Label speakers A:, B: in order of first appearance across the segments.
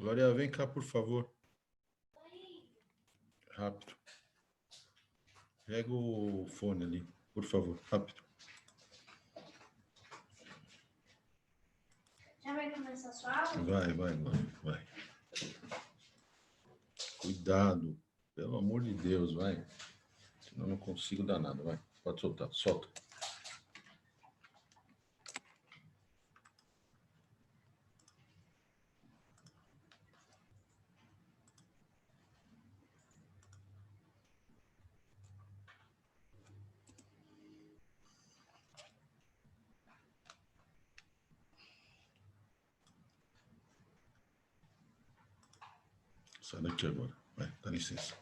A: Glória, vem cá, por favor. Rápido. Pega o fone ali, por favor, rápido.
B: Já vai começar a sua aula?
A: Vai. Cuidado, pelo amor de Deus, vai. Senão eu não consigo dar nada, vai. Pode soltar, solta. Sai daqui agora. Vai, dá licença.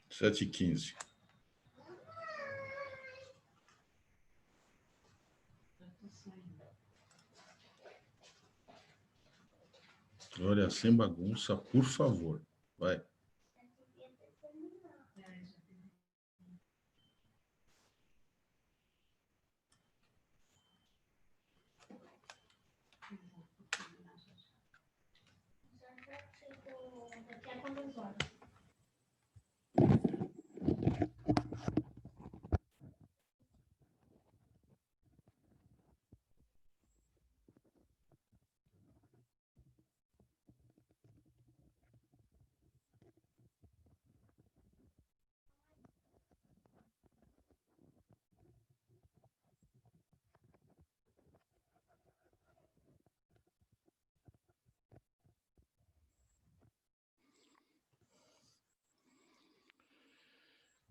A: Sete e 15. Glória, sem bagunça, por favor. Vai.
B: Daqui a quantas horas?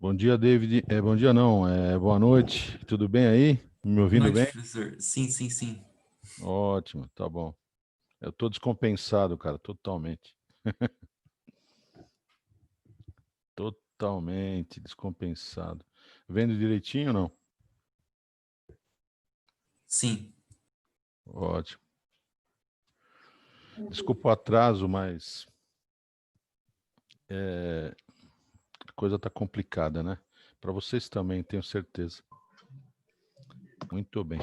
A: Bom dia, David. Bom dia não, boa noite. Tudo bem aí? Me ouvindo
C: Boa noite,
A: bem?
C: professor. Sim.
A: Ótimo, tá bom. Eu tô descompensado, cara, totalmente. Totalmente descompensado. Vendo direitinho ou não?
C: Sim.
A: Ótimo. Desculpa o atraso, mas a coisa tá complicada, né? Para vocês também, tenho certeza. Muito bem.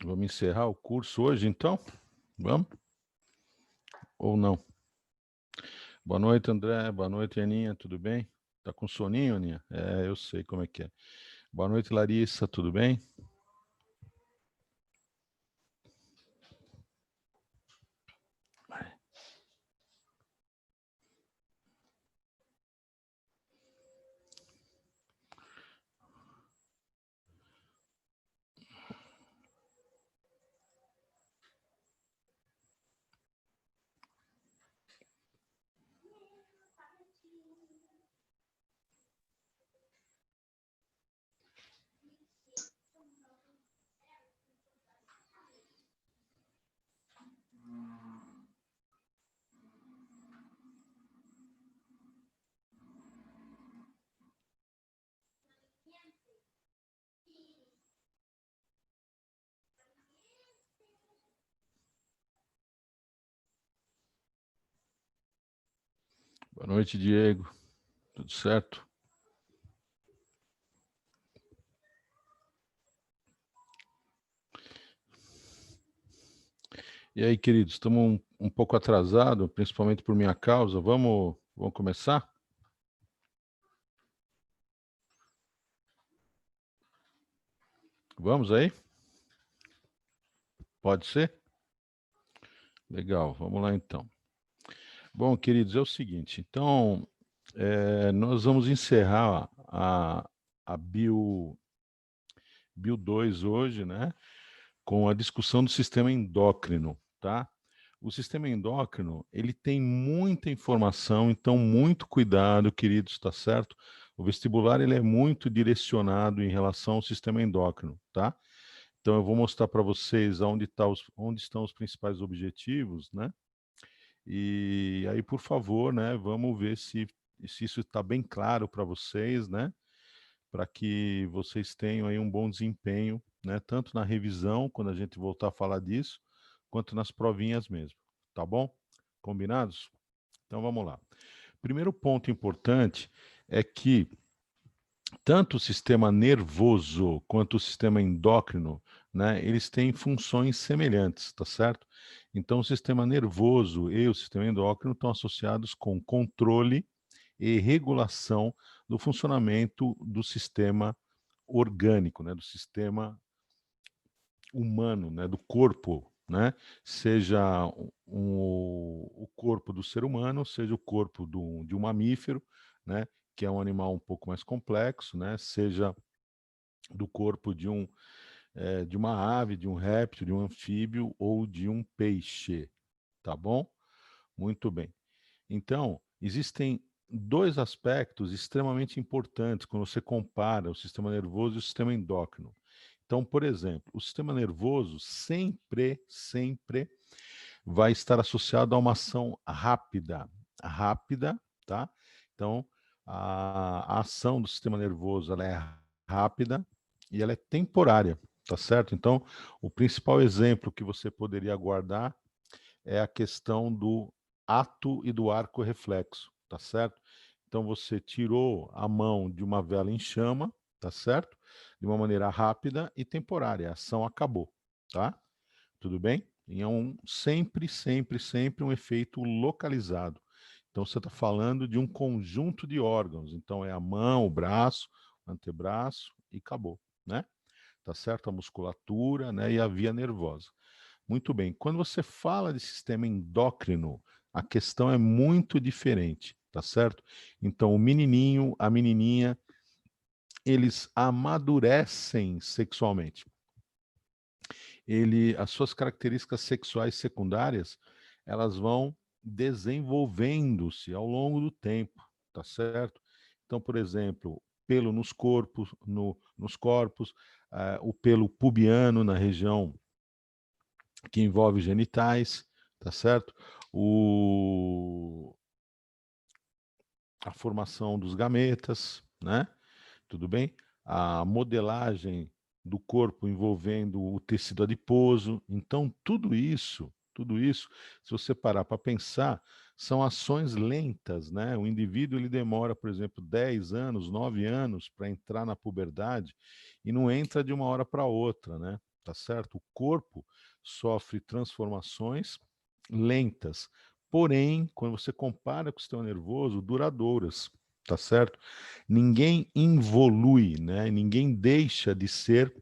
A: Vamos encerrar o curso hoje, então? Vamos? Ou não? Boa noite, André. Boa noite, Aninha. Tudo bem? Tá com soninho, Aninha? Eu sei como é que é. Boa noite, Larissa. Tudo bem? Boa noite, Diego. Tudo certo? E aí, queridos, estamos um pouco atrasados, principalmente por minha causa. Vamos começar? Vamos aí? Pode ser? Legal, vamos lá então. Bom, queridos, é o seguinte, então, nós vamos encerrar a Bio 2 hoje, né, com a discussão do sistema endócrino, tá? O sistema endócrino, ele tem muita informação, então muito cuidado, queridos, tá certo? O vestibular, ele é muito direcionado em relação ao sistema endócrino, tá? Então, eu vou mostrar para vocês onde estão os principais objetivos, né? E aí, por favor, né, vamos ver se isso está bem claro para vocês, né, para que vocês tenham aí um bom desempenho, né, tanto na revisão, quando a gente voltar a falar disso, quanto nas provinhas mesmo, tá bom? Combinados? Então vamos lá. Primeiro ponto importante é que tanto o sistema nervoso quanto o sistema endócrino, né, eles têm funções semelhantes, tá certo? Então, o sistema nervoso e o sistema endócrino estão associados com controle e regulação do funcionamento do sistema orgânico, né, do sistema humano, né, do corpo, né, seja o corpo do ser humano, seja o corpo de um mamífero, né, que é um animal um pouco mais complexo, né, seja do corpo de uma ave, de um réptil, de um anfíbio ou de um peixe, tá bom? Muito bem. Então, existem dois aspectos extremamente importantes quando você compara o sistema nervoso e o sistema endócrino. Então, por exemplo, o sistema nervoso sempre vai estar associado a uma ação rápida, tá? Então, a ação do sistema nervoso ela é rápida e ela é temporária, tá certo? Então, o principal exemplo que você poderia guardar é a questão do ato e do arco reflexo, tá certo? Então, você tirou a mão de uma vela em chama, tá certo? De uma maneira rápida e temporária, a ação acabou, tá? Tudo bem? E é sempre um efeito localizado. Então, você está falando de um conjunto de órgãos. Então, é a mão, o braço, o antebraço e acabou, né? Tá certo? A musculatura, né? E a via nervosa. Muito bem. Quando você fala de sistema endócrino, a questão é muito diferente, tá certo? Então, o menininho, a menininha, eles amadurecem sexualmente. As suas características sexuais secundárias, elas vão desenvolvendo-se ao longo do tempo, tá certo? Então, por exemplo, pelo nos corpos, nos corpos, o pelo pubiano na região que envolve genitais, tá certo? A formação dos gametas, né? Tudo bem? A modelagem do corpo envolvendo o tecido adiposo. Então, tudo isso, se você parar para pensar, são ações lentas, né? O indivíduo ele demora, por exemplo, 10 anos, 9 anos para entrar na puberdade e não entra de uma hora para outra, né? Tá certo? O corpo sofre transformações lentas, porém, quando você compara com o sistema nervoso, duradouras, tá certo? Ninguém involui, né? Ninguém deixa de ser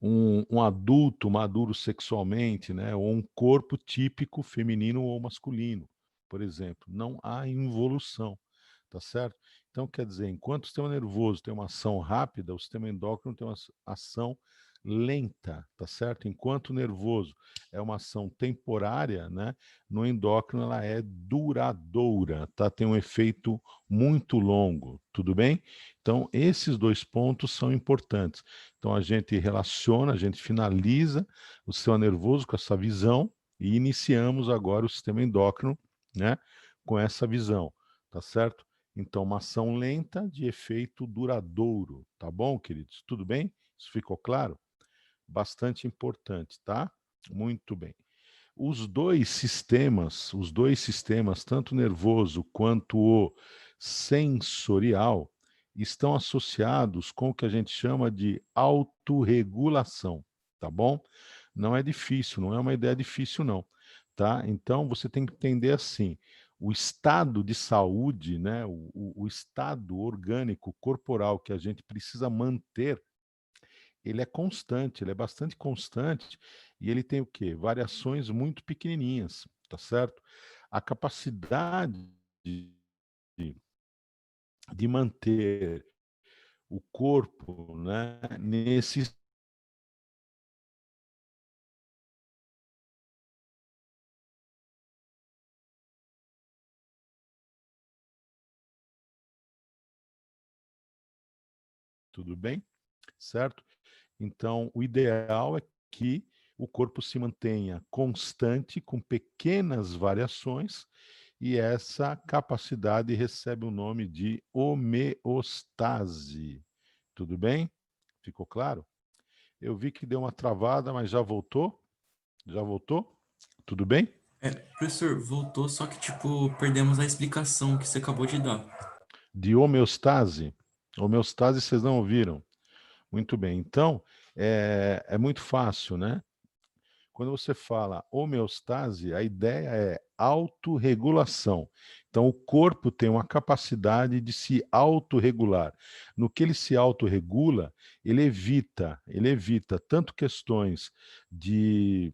A: um adulto maduro sexualmente, né? Ou um corpo típico feminino ou masculino, por exemplo. Não há involução, tá certo? Então, quer dizer, enquanto o sistema nervoso tem uma ação rápida, o sistema endócrino tem uma ação lenta, tá certo? Enquanto o nervoso é uma ação temporária, né? No endócrino ela é duradoura, tá? Tem um efeito muito longo, tudo bem? Então, esses dois pontos são importantes. Então, a gente relaciona, a gente finaliza o sistema nervoso com essa visão e iniciamos agora o sistema endócrino, né? Com essa visão, tá certo? Então, uma ação lenta de efeito duradouro, tá bom, queridos? Tudo bem? Isso ficou claro? Bastante importante, tá? Muito bem. Os dois sistemas, tanto o nervoso quanto o sensorial, estão associados com o que a gente chama de autorregulação, tá bom? Não é difícil, não é uma ideia difícil, não, tá? Então, você tem que entender assim, o estado de saúde, né, o estado orgânico corporal que a gente precisa manter ele é constante, ele é bastante constante e ele tem o quê? Variações muito pequenininhas, tá certo? A capacidade de, de manter o corpo, né, nesse tudo bem, certo? Então, o ideal é que o corpo se mantenha constante, com pequenas variações, e essa capacidade recebe o nome de homeostase. Tudo bem? Ficou claro? Eu vi que deu uma travada, mas já voltou? Já voltou? Tudo bem?
C: Professor, voltou, só que, tipo, perdemos a explicação que você acabou de dar.
A: De homeostase? Homeostase vocês não ouviram? Muito bem. Então, é muito fácil, né? Quando você fala homeostase, a ideia é autorregulação. Então, o corpo tem uma capacidade de se autorregular. No que ele se autorregula, ele evita tanto questões de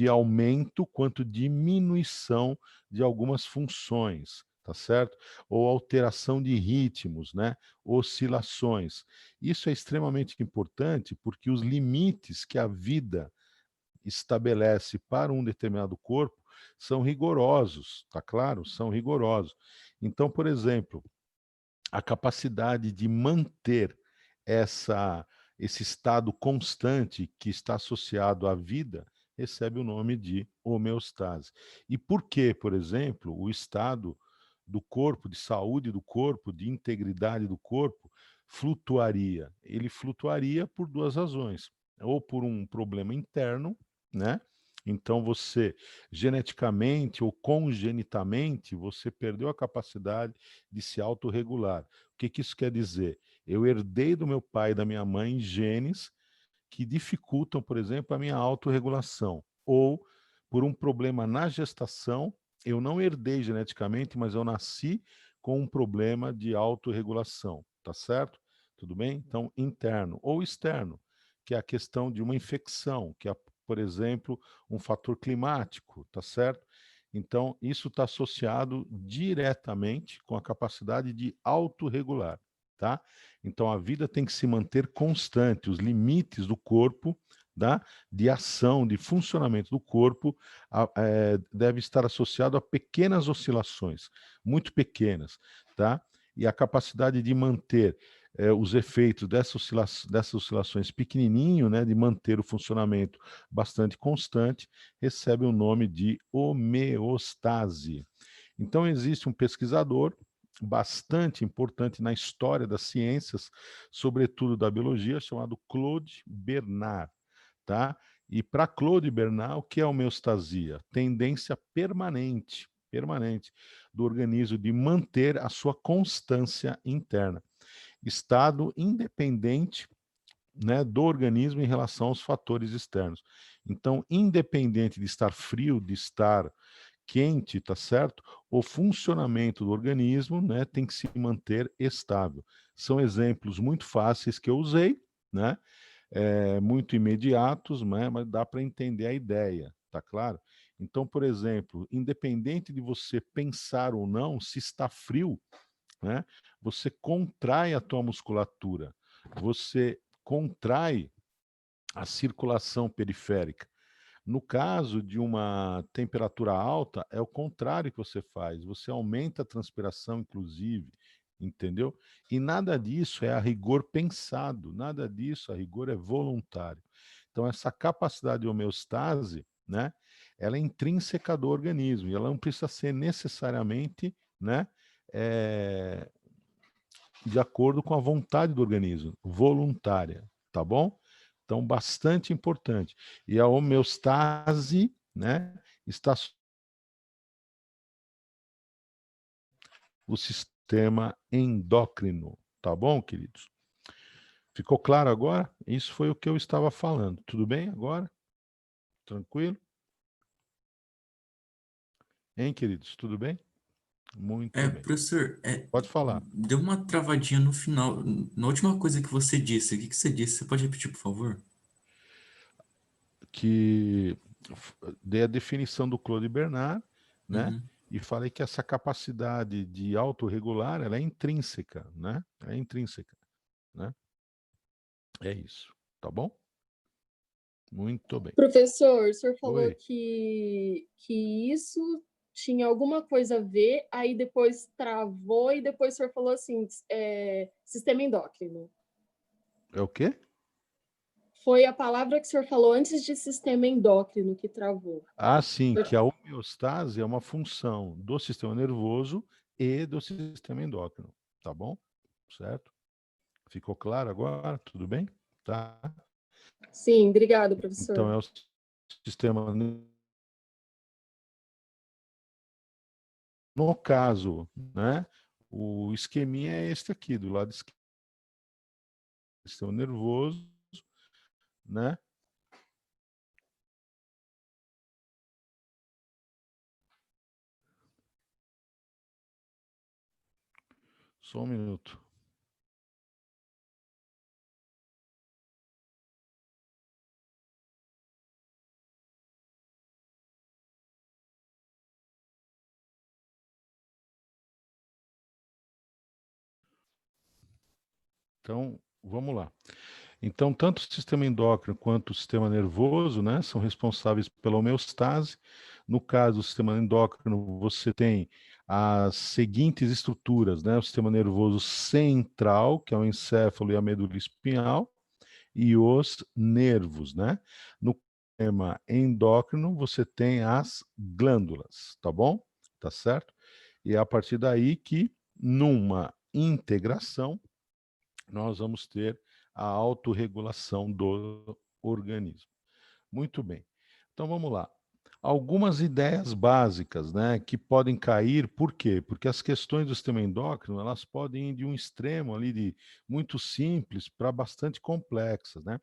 A: aumento quanto diminuição de algumas funções, tá certo? Ou alteração de ritmos, né? Oscilações. Isso é extremamente importante porque os limites que a vida estabelece para um determinado corpo são rigorosos, tá claro? São rigorosos. Então, por exemplo, a capacidade de manter esse estado constante que está associado à vida recebe o nome de homeostase. E por que, por exemplo, o estado do corpo, de saúde do corpo, de integridade do corpo, flutuaria? Ele flutuaria por duas razões. Ou por um problema interno, né? Então você geneticamente ou congenitamente você perdeu a capacidade de se autorregular. O que isso quer dizer? Eu herdei do meu pai e da minha mãe genes que dificultam, por exemplo, a minha autorregulação. Ou, por um problema na gestação, eu não herdei geneticamente, mas eu nasci com um problema de autorregulação. Tá certo? Tudo bem? Então, interno ou externo, que é a questão de uma infecção, que é, por exemplo, um fator climático, tá certo? Então, isso está associado diretamente com a capacidade de autorregular, tá? Então, a vida tem que se manter constante, os limites do corpo, tá? De ação, de funcionamento do corpo, deve estar associado a pequenas oscilações, muito pequenas, tá? E a capacidade de manter os efeitos dessas oscilações pequenininho, né, de manter o funcionamento bastante constante, recebe o nome de homeostase. Então, existe um pesquisador bastante importante na história das ciências, sobretudo da biologia, chamado Claude Bernard, tá? E para Claude Bernard, o que é homeostasia? Tendência permanente do organismo de manter a sua constância interna, estado independente, né, do organismo em relação aos fatores externos. Então, independente de estar frio, de estar quente, tá certo? O funcionamento do organismo, né, tem que se manter estável. São exemplos muito fáceis que eu usei, né? Muito imediatos, né? Mas dá para entender a ideia, tá claro? Então, por exemplo, independente de você pensar ou não, se está frio, né? Você contrai a tua musculatura, você contrai a circulação periférica. No caso de uma temperatura alta, é o contrário que você faz. Você aumenta a transpiração, inclusive, entendeu? E nada disso é a rigor pensado, nada disso a rigor é voluntário. Então, essa capacidade de homeostase, né, ela é intrínseca do organismo e ela não precisa ser necessariamente, né, é, de acordo com a vontade do organismo, voluntária, tá bom? Então, bastante importante. E a homeostase, né, está o sistema endócrino, tá bom, queridos? Ficou claro agora? Isso foi o que eu estava falando. Tudo bem agora? Tranquilo? Hein, queridos? Tudo bem? Muito bem.
C: Professor,
A: Pode falar.
C: deu uma travadinha no final. Na última coisa que você disse, o que você disse? Você pode repetir, por favor?
A: Que dei a definição do Claude Bernard, né?
C: Uhum.
A: E falei que essa capacidade de autorregular, ela é intrínseca, né? É intrínseca, né? É isso, tá bom? Muito bem.
D: Professor, o senhor falou
A: Oi.
D: que isso tinha alguma coisa a ver, aí depois travou e depois o senhor falou assim, sistema endócrino.
A: É o quê?
D: Foi a palavra que o senhor falou antes de sistema endócrino que travou.
A: Ah, sim, que a homeostase é uma função do sistema nervoso e do sistema endócrino, tá bom? Certo? Ficou claro agora? Tudo bem? Tá?
D: Sim, obrigado,
A: Então,
D: professor.
A: é o sistema. No caso, né? O esqueminha é este aqui, do lado esquerdo. Sistema nervoso, né? Só um minuto. Então, vamos lá. Então, tanto o sistema endócrino quanto o sistema nervoso, né, são responsáveis pela homeostase. No caso do sistema endócrino, você tem as seguintes estruturas, né? O sistema nervoso central, que é o encéfalo e a medula espinhal, e os nervos, né? No sistema endócrino, você tem as glândulas, tá bom? Tá certo? E é a partir daí que, numa integração, nós vamos ter a autorregulação do organismo. Muito bem. Então vamos lá. Algumas ideias básicas, né, que podem cair, por quê? Porque as questões do sistema endócrino, elas podem ir de um extremo ali de muito simples para bastante complexas, né?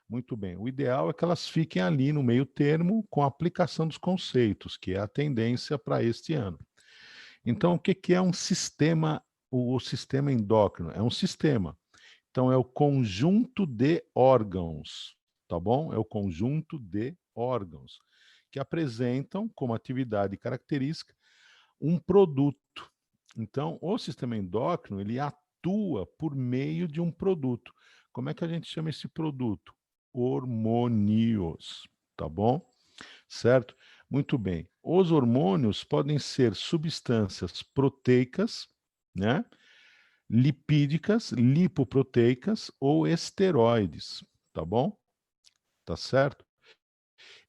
A: Muito bem. O ideal é que elas fiquem ali no meio termo com a aplicação dos conceitos, que é a tendência para este ano. Então, o que é um sistema, o sistema endócrino? É um sistema. Então, é o conjunto de órgãos, tá bom? É o conjunto de órgãos que apresentam como atividade característica um produto. Então, o sistema endócrino, ele atua por meio de um produto. Como é que a gente chama esse produto? Hormônios, tá bom? Certo? Muito bem. Os hormônios podem ser substâncias proteicas, né? Lipídicas, lipoproteicas ou esteroides, tá bom? Tá certo?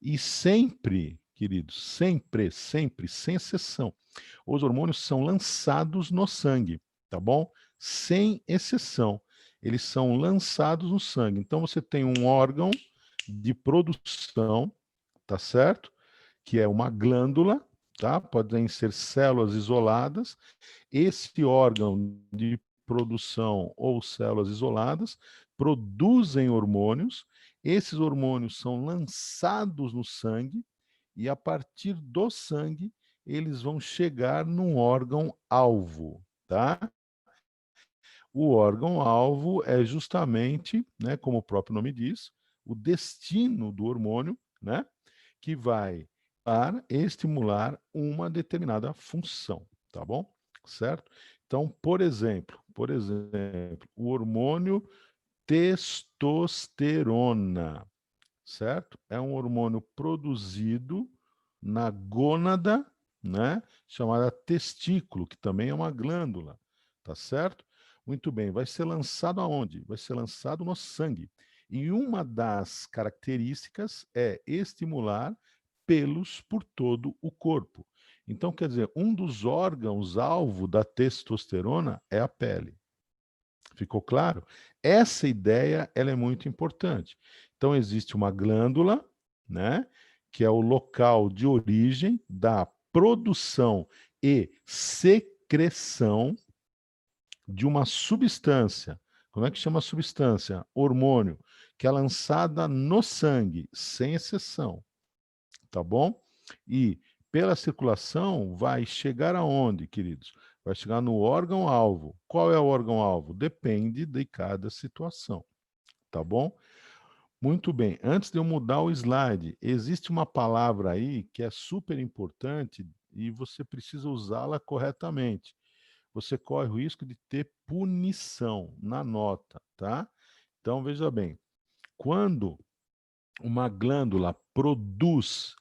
A: E sempre, queridos, sempre, sem exceção, os hormônios são lançados no sangue, tá bom? Sem exceção. Eles são lançados no sangue. Então você tem um órgão de produção, tá certo? Que é uma glândula, tá? Podem ser células isoladas. Esse órgão de produção ou células isoladas produzem hormônios. Esses hormônios são lançados no sangue e a partir do sangue eles vão chegar num órgão alvo, tá? O órgão alvo é justamente, né, como o próprio nome diz, o destino do hormônio, né, que vai para estimular uma determinada função, tá bom? Certo? Então, por exemplo, o hormônio testosterona, certo? É um hormônio produzido na gônada, né, chamada testículo, que também é uma glândula, tá certo? Muito bem, vai ser lançado aonde? Vai ser lançado no sangue. E uma das características é estimular pelos por todo o corpo. Então, quer dizer, um dos órgãos-alvo da testosterona é a pele. Ficou claro? Essa ideia ela é muito importante. Então, existe uma glândula, né, que é o local de origem da produção e secreção de uma substância. Como é que chama a substância? Hormônio, que é lançada no sangue, sem exceção. Tá bom? E pela circulação vai chegar aonde, queridos? Vai chegar no órgão-alvo. Qual é o órgão-alvo? Depende de cada situação. Tá bom? Muito bem. Antes de eu mudar o slide, existe uma palavra aí que é super importante e você precisa usá-la corretamente. Você corre o risco de ter punição na nota, tá? Então, veja bem, quando uma glândula produz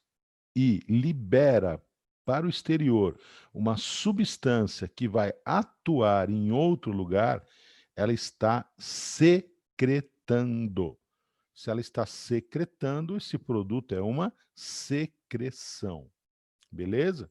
A: e libera para o exterior uma substância que vai atuar em outro lugar, ela está secretando. Se ela está secretando, esse produto é uma secreção. Beleza?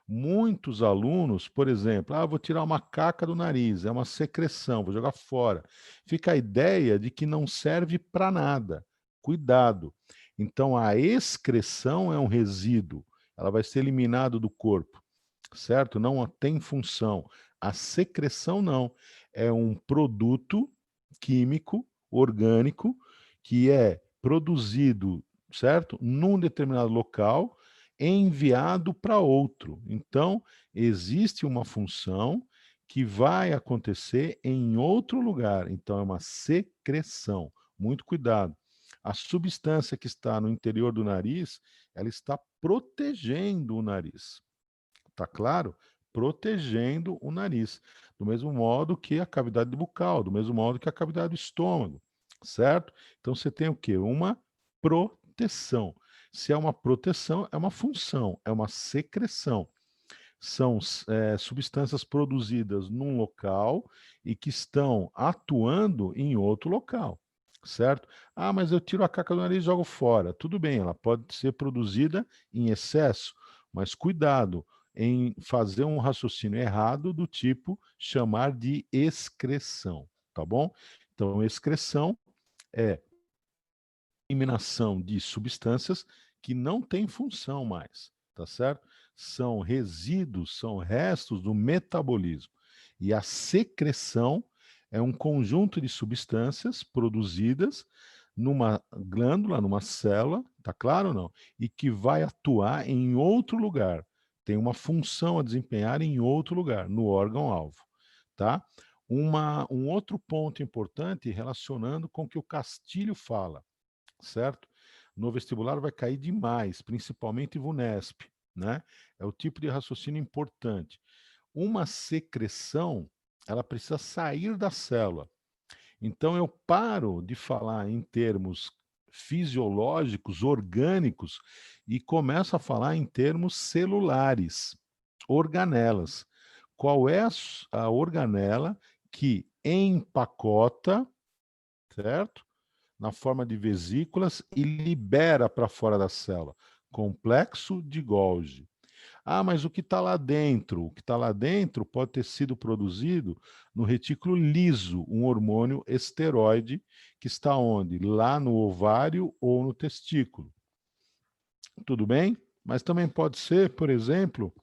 A: Muitos alunos, por exemplo, vou tirar uma caca do nariz, é uma secreção, vou jogar fora. Fica a ideia de que não serve para nada. Cuidado. Então, a excreção é um resíduo, ela vai ser eliminada do corpo, certo? Não tem função. A secreção não. É um produto químico, orgânico, que é produzido, certo? Num determinado local, enviado para outro. Então, existe uma função que vai acontecer em outro lugar. Então, é uma secreção. Muito cuidado. A substância que está no interior do nariz, ela está protegendo o nariz. Tá claro? Protegendo o nariz. Do mesmo modo que a cavidade bucal, do mesmo modo que a cavidade do estômago, certo? Então você tem o quê? Uma proteção. Se é uma proteção, é uma função, é uma secreção. São substâncias produzidas num local e que estão atuando em outro local, certo? Mas eu tiro a caca do nariz e jogo fora. Tudo bem, ela pode ser produzida em excesso, mas cuidado em fazer um raciocínio errado do tipo chamar de excreção, tá bom? Então, excreção é eliminação de substâncias que não têm função mais, tá certo? São resíduos, são restos do metabolismo. E a secreção é um conjunto de substâncias produzidas numa glândula, numa célula, tá claro ou não? E que vai atuar em outro lugar. Tem uma função a desempenhar em outro lugar, no órgão-alvo, tá? Um outro ponto importante relacionando com o que o Castilho fala, certo? No vestibular vai cair demais, principalmente VUNESP, né? É o tipo de raciocínio importante. Uma secreção, ela precisa sair da célula. Então eu paro de falar em termos fisiológicos, orgânicos, e começo a falar em termos celulares, organelas. Qual é a organela que empacota, certo? Na forma de vesículas e libera para fora da célula. Complexo de Golgi. Mas o que está lá dentro? O que está lá dentro pode ter sido produzido no retículo liso, um hormônio esteroide, que está onde? Lá no ovário ou no testículo. Tudo bem? Mas também pode ser, por exemplo,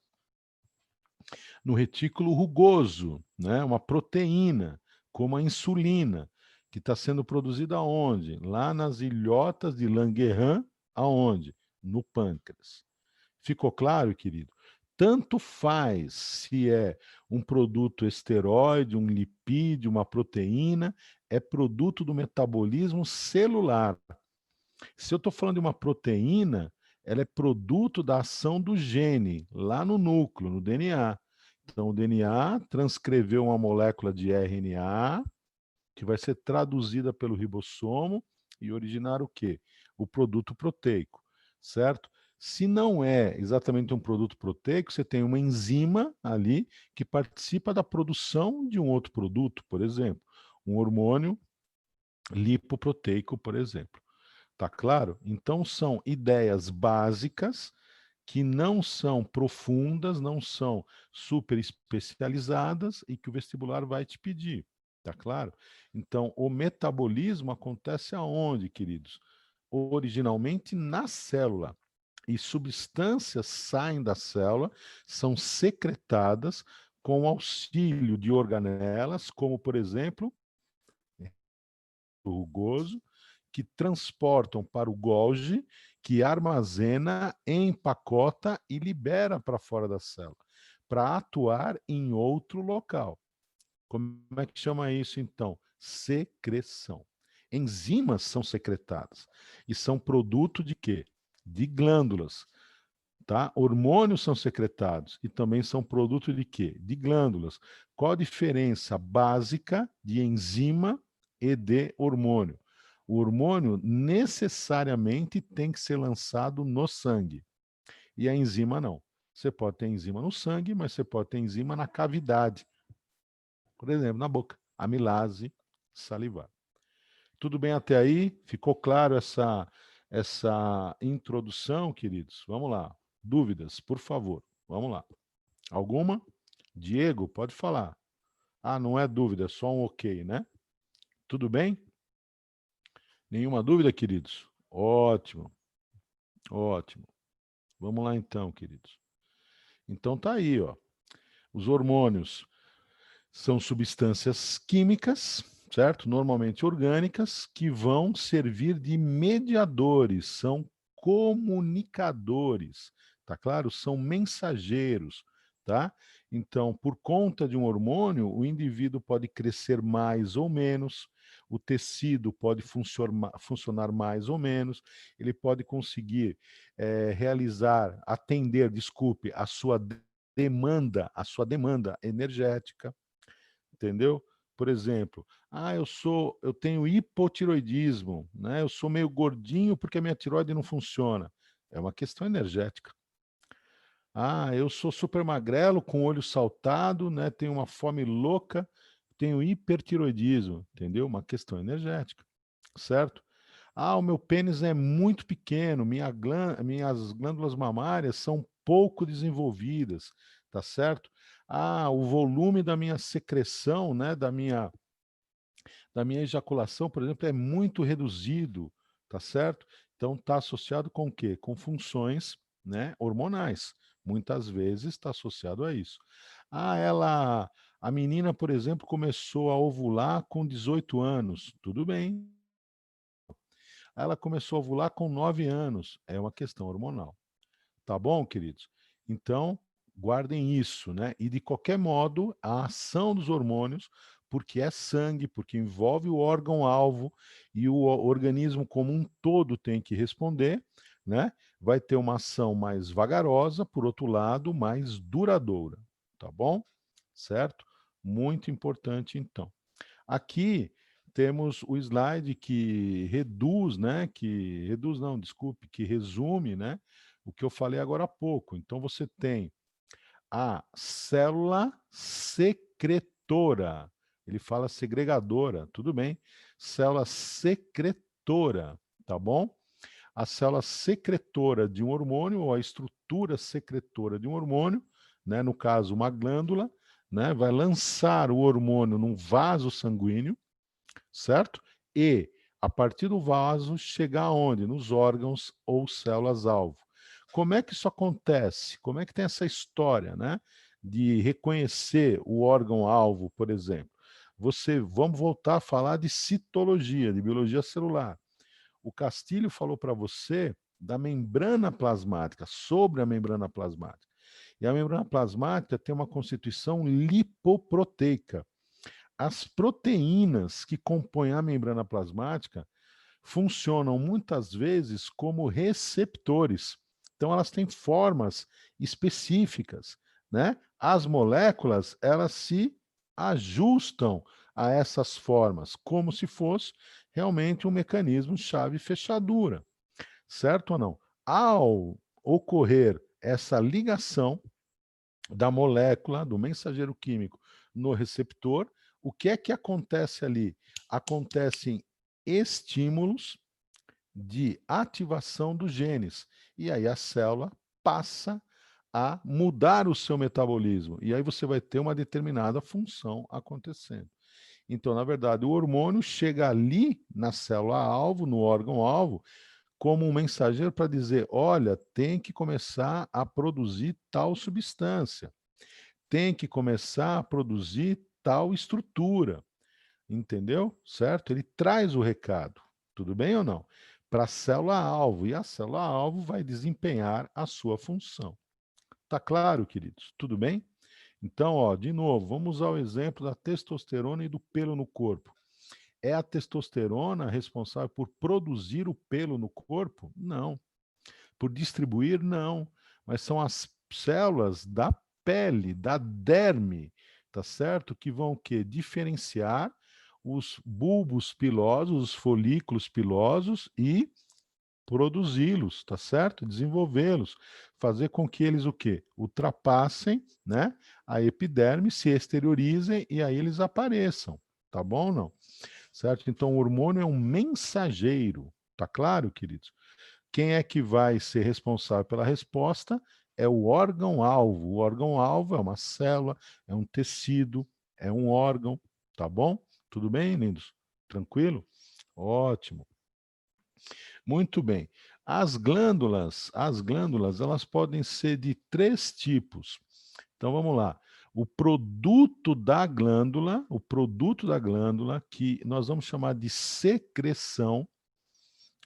A: no retículo rugoso, né? Uma proteína, como a insulina, que está sendo produzida aonde? Lá nas ilhotas de Langerhans, aonde? No pâncreas. Ficou claro, querido? Tanto faz se é um produto esteroide, um lipídio, uma proteína, é produto do metabolismo celular. Se eu estou falando de uma proteína, ela é produto da ação do gene, lá no núcleo, no DNA. Então, o DNA transcreveu uma molécula de RNA, que vai ser traduzida pelo ribossomo e originar o quê? O produto proteico, certo? Se não é exatamente um produto proteico, você tem uma enzima ali que participa da produção de um outro produto, por exemplo, um hormônio lipoproteico, por exemplo. Tá claro? Então são ideias básicas que não são profundas, não são super especializadas e que o vestibular vai te pedir. Tá claro? Então, o metabolismo acontece aonde, queridos? Originalmente na célula. E substâncias saem da célula, são secretadas com auxílio de organelas, como, por exemplo, o rugoso, que transportam para o Golgi, que armazena, empacota e libera para fora da célula, para atuar em outro local. Como é que chama isso, então? Secreção. Enzimas são secretadas e são produto de quê? De glândulas. Tá? Hormônios são secretados e também são produto de quê? De glândulas. Qual a diferença básica de enzima e de hormônio? O hormônio necessariamente tem que ser lançado no sangue e a enzima não. Você pode ter enzima no sangue, mas você pode ter enzima na cavidade. Por exemplo, na boca, amilase salivar. Tudo bem até aí? Ficou claro essa introdução, queridos? Vamos lá. Dúvidas, por favor. Vamos lá. Alguma? Diego, pode falar. Ah, não é dúvida, é só um ok, né? Tudo bem? Nenhuma dúvida, queridos? Ótimo, ótimo. Vamos lá então, queridos. Então tá aí, ó. Os hormônios são substâncias químicas, certo? Normalmente orgânicas, que vão servir de mediadores, são comunicadores, tá claro? São mensageiros, tá? Então, por conta de um hormônio, o indivíduo pode crescer mais ou menos, o tecido pode funcionar mais ou menos, ele pode conseguir desculpe, a sua demanda energética, entendeu? Por exemplo, eu tenho hipotiroidismo, né? Eu sou meio gordinho porque a minha tiroide não funciona. É uma questão energética. Eu sou super magrelo, com olho saltado, né? Tenho uma fome louca, tenho hipertiroidismo, entendeu? Uma questão energética, certo? O meu pênis é muito pequeno, minhas glândulas mamárias são pouco desenvolvidas, tá certo? O volume da minha secreção, né, da minha ejaculação, por exemplo, é muito reduzido, tá certo? Então está associado com o quê? Com funções, né, hormonais. Muitas vezes está associado a isso. A menina, por exemplo, começou a ovular com 18 anos. Tudo bem. Ela começou a ovular com 9 anos. É uma questão hormonal. Tá bom, queridos? Então, guardem isso, né? E de qualquer modo, a ação dos hormônios, porque é sangue, porque envolve o órgão-alvo e o organismo como um todo tem que responder, né? Vai ter uma ação mais vagarosa, por outro lado, mais duradoura, tá bom? Certo? Muito importante, então. Aqui temos o slide que reduz, né? Que resume, né? O que eu falei agora há pouco. Então você tem a célula secretora. Ele fala segregadora, tudo bem? Célula secretora, tá bom? A célula secretora de um hormônio, ou a estrutura secretora de um hormônio, né? No caso, uma glândula, né? Vai lançar o hormônio num vaso sanguíneo, certo? E, a partir do vaso, chegar aonde? Nos órgãos ou células-alvo. Como é que isso acontece? Como é que tem essa história, né? De reconhecer o órgão-alvo, por exemplo. Vamos voltar a falar de citologia, de biologia celular. O Castilho falou para você da membrana plasmática, sobre a membrana plasmática. E a membrana plasmática tem uma constituição lipoproteica. As proteínas que compõem a membrana plasmática funcionam muitas vezes como receptores. Então, elas têm formas específicas, né? As moléculas, elas se ajustam a essas formas, como se fosse realmente um mecanismo chave-fechadura, certo ou não? Ao ocorrer essa ligação da molécula, do mensageiro químico no receptor, o que é que acontece ali? Acontecem estímulos de ativação dos genes. E aí a célula passa a mudar o seu metabolismo. E aí você vai ter uma determinada função acontecendo. Então, na verdade, o hormônio chega ali na célula-alvo, no órgão-alvo, como um mensageiro para dizer: olha, tem que começar a produzir tal substância, tem que começar a produzir tal estrutura, entendeu? Certo? Ele traz o recado, tudo bem ou não? Para a célula-alvo, e a célula-alvo vai desempenhar a sua função. Tá claro, queridos? Tudo bem? Então, ó, de novo, vamos usar o exemplo da testosterona e do pelo no corpo. É a testosterona responsável por produzir o pelo no corpo? Não. Por distribuir? Não. Mas são as células da pele, da derme, tá certo? Que vão o quê? Diferenciar os bulbos pilosos, os folículos pilosos e produzi-los, tá certo? Desenvolvê-los, fazer com que eles o quê? Ultrapassem, né, a epiderme, se exteriorizem e aí eles apareçam, tá bom ou não? certo? Então, o hormônio é um mensageiro, tá claro, queridos? Quem é que vai ser responsável pela resposta? É o órgão-alvo. O órgão-alvo é uma célula, é um tecido, é um órgão, tá bom? Tudo bem, lindos? Tranquilo? Ótimo. Muito bem. As glândulas, elas podem ser de 3 tipos. Então vamos lá. O produto da glândula, que nós vamos chamar de secreção,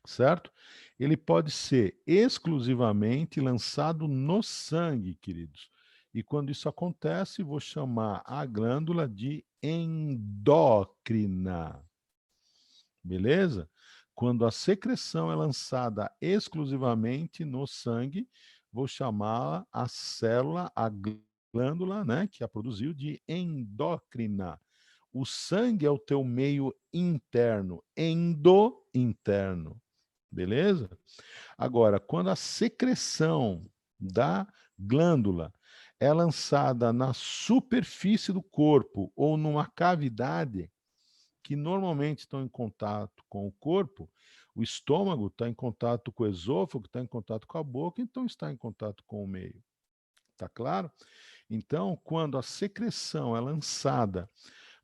A: certo? Ele pode ser exclusivamente lançado no sangue, queridos. E quando isso acontece, vou chamar a glândula de endócrina. Beleza? Quando a secreção é lançada exclusivamente no sangue, vou chamá-la a célula, a glândula, né, que a produziu, de endócrina. O sangue é o teu meio interno, endo-interno. Beleza? Agora, quando a secreção da glândula é lançada na superfície do corpo ou numa cavidade, que normalmente estão em contato com o corpo, o estômago está em contato com o esôfago, está em contato com a boca, então está em contato com o meio. Tá claro? Então, quando a secreção é lançada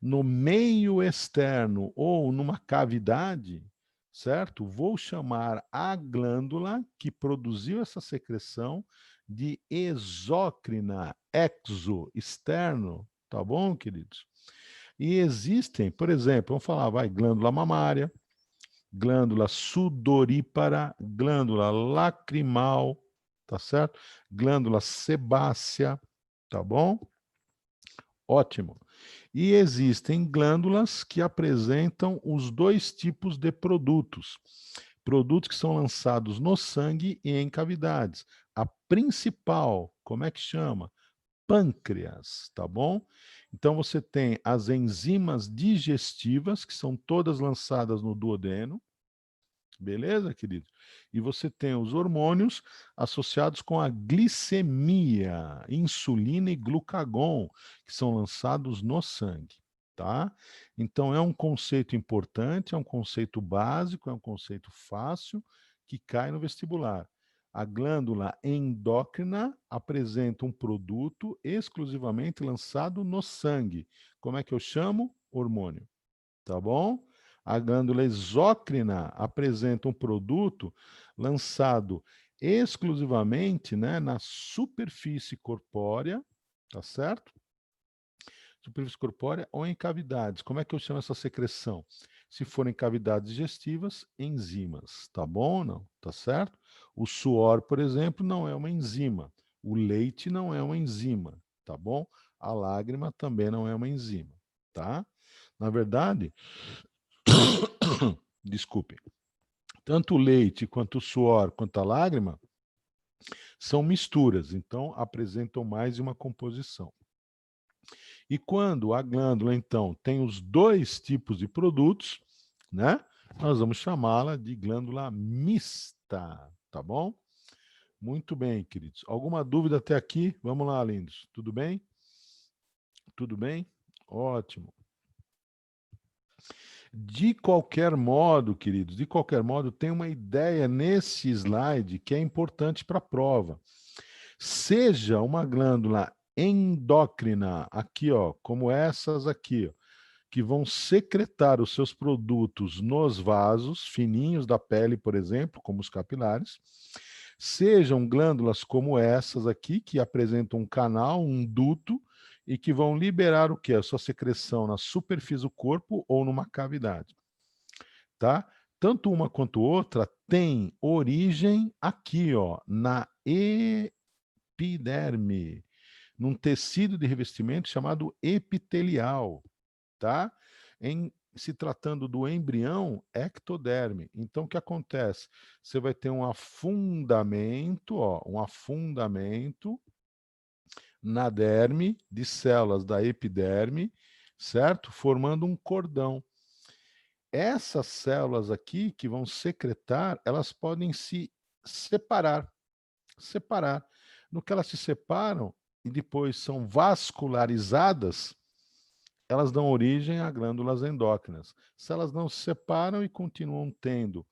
A: no meio externo ou numa cavidade, certo? Vou chamar a glândula que produziu essa secreção de exócrina, exo, externo, tá bom, queridos? E existem, por exemplo, vamos falar, vai, glândula mamária, glândula sudorípara, glândula lacrimal, tá certo? Glândula sebácea, tá bom? Ótimo. E existem glândulas que apresentam os 2 tipos de produtos. Produtos que são lançados no sangue e em cavidades. A principal, como é que chama? Pâncreas, tá bom? Então você tem as enzimas digestivas, que são todas lançadas no duodeno, beleza, querido? E você tem os hormônios associados com a glicemia, insulina e glucagon, que são lançados no sangue, tá? Então é um conceito importante, é um conceito básico, é um conceito fácil que cai no vestibular. A glândula endócrina apresenta um produto exclusivamente lançado no sangue. Como é que eu chamo? Hormônio. Tá bom? A glândula exócrina apresenta um produto lançado exclusivamente, né, na superfície corpórea, tá certo? Superfície corpórea ou em cavidades. Como é que eu chamo essa secreção? Se forem cavidades digestivas, enzimas, tá bom ou não? Tá certo? O suor, por exemplo, não é uma enzima. O leite não é uma enzima, tá bom? A lágrima também não é uma enzima, tá? Na verdade, desculpe, tanto o leite quanto o suor quanto a lágrima são misturas, então apresentam mais de uma composição. E quando a glândula, então, tem os 2 tipos de produtos, né? Nós vamos chamá-la de glândula mista, tá bom? Muito bem, queridos. Alguma dúvida até aqui? Vamos lá, lindos. Tudo bem? Tudo bem? Ótimo. De qualquer modo, queridos, de qualquer modo, tem uma ideia nesse slide que é importante para a prova. Seja uma glândula endócrina, aqui, ó, como essas aqui, ó, que vão secretar os seus produtos nos vasos fininhos da pele, por exemplo, como os capilares, sejam glândulas como essas aqui, que apresentam um canal, um duto, e que vão liberar o quê? A sua secreção na superfície do corpo ou numa cavidade, tá? Tanto uma quanto outra tem origem aqui, ó, na epiderme, num tecido de revestimento chamado epitelial, tá? Se tratando do embrião, ectoderme. Então, o que acontece? Você vai ter um afundamento, ó, um afundamento na derme de células da epiderme, certo? Formando um cordão. Essas células aqui que vão secretar, elas podem se separar. Separar. No que elas se separam e depois são vascularizadas, elas dão origem a glândulas endócrinas. Se elas não se separam e continuam tendo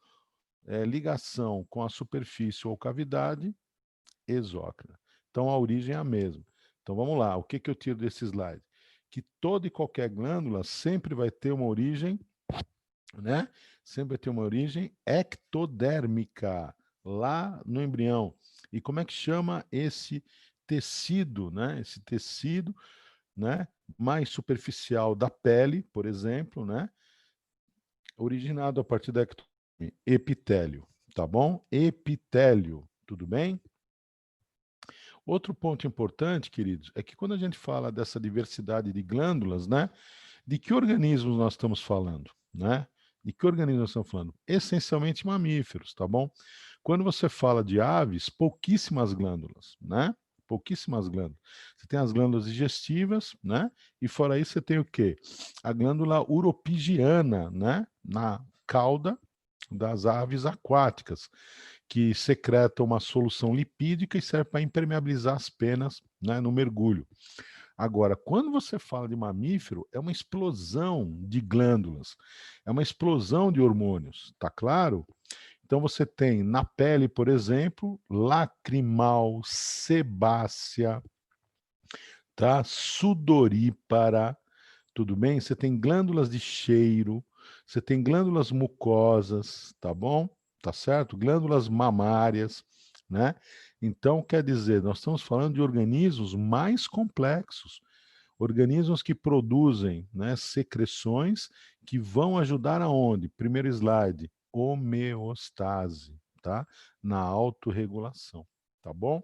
A: ligação com a superfície ou cavidade, exócrina. Então, a origem é a mesma. Então, vamos lá. O que eu tiro desse slide? Que toda e qualquer glândula sempre vai ter uma origem, né? Sempre vai ter uma origem ectodérmica, lá no embrião. E como é que chama esse tecido, né? Esse tecido, né? Mais superficial da pele, por exemplo, né? Originado a partir da ectodérmica. Epitélio, tá bom? Epitélio, tudo bem? Outro ponto importante, queridos, é que quando a gente fala dessa diversidade de glândulas, né? De que organismos nós estamos falando, né? De que organismos nós estamos falando? Essencialmente mamíferos, tá bom? Quando você fala de aves, pouquíssimas glândulas, né? Pouquíssimas glândulas. Você tem as glândulas digestivas, né? E fora isso você tem o quê? A glândula uropigiana, né? Na cauda das aves aquáticas, que secreta uma solução lipídica e serve para impermeabilizar as penas, né, no mergulho. Agora, quando você fala de mamífero, é uma explosão de glândulas, é uma explosão de hormônios, tá claro? Então você tem na pele, por exemplo, lacrimal, sebácea, tá? Sudorípara, tudo bem? Você tem glândulas de cheiro, você tem glândulas mucosas, tá bom? Tá certo? Glândulas mamárias, né? Então, quer dizer, nós estamos falando de organismos mais complexos, organismos que produzem, né, secreções que vão ajudar aonde? Primeiro slide, homeostase, tá? Na autorregulação, tá bom?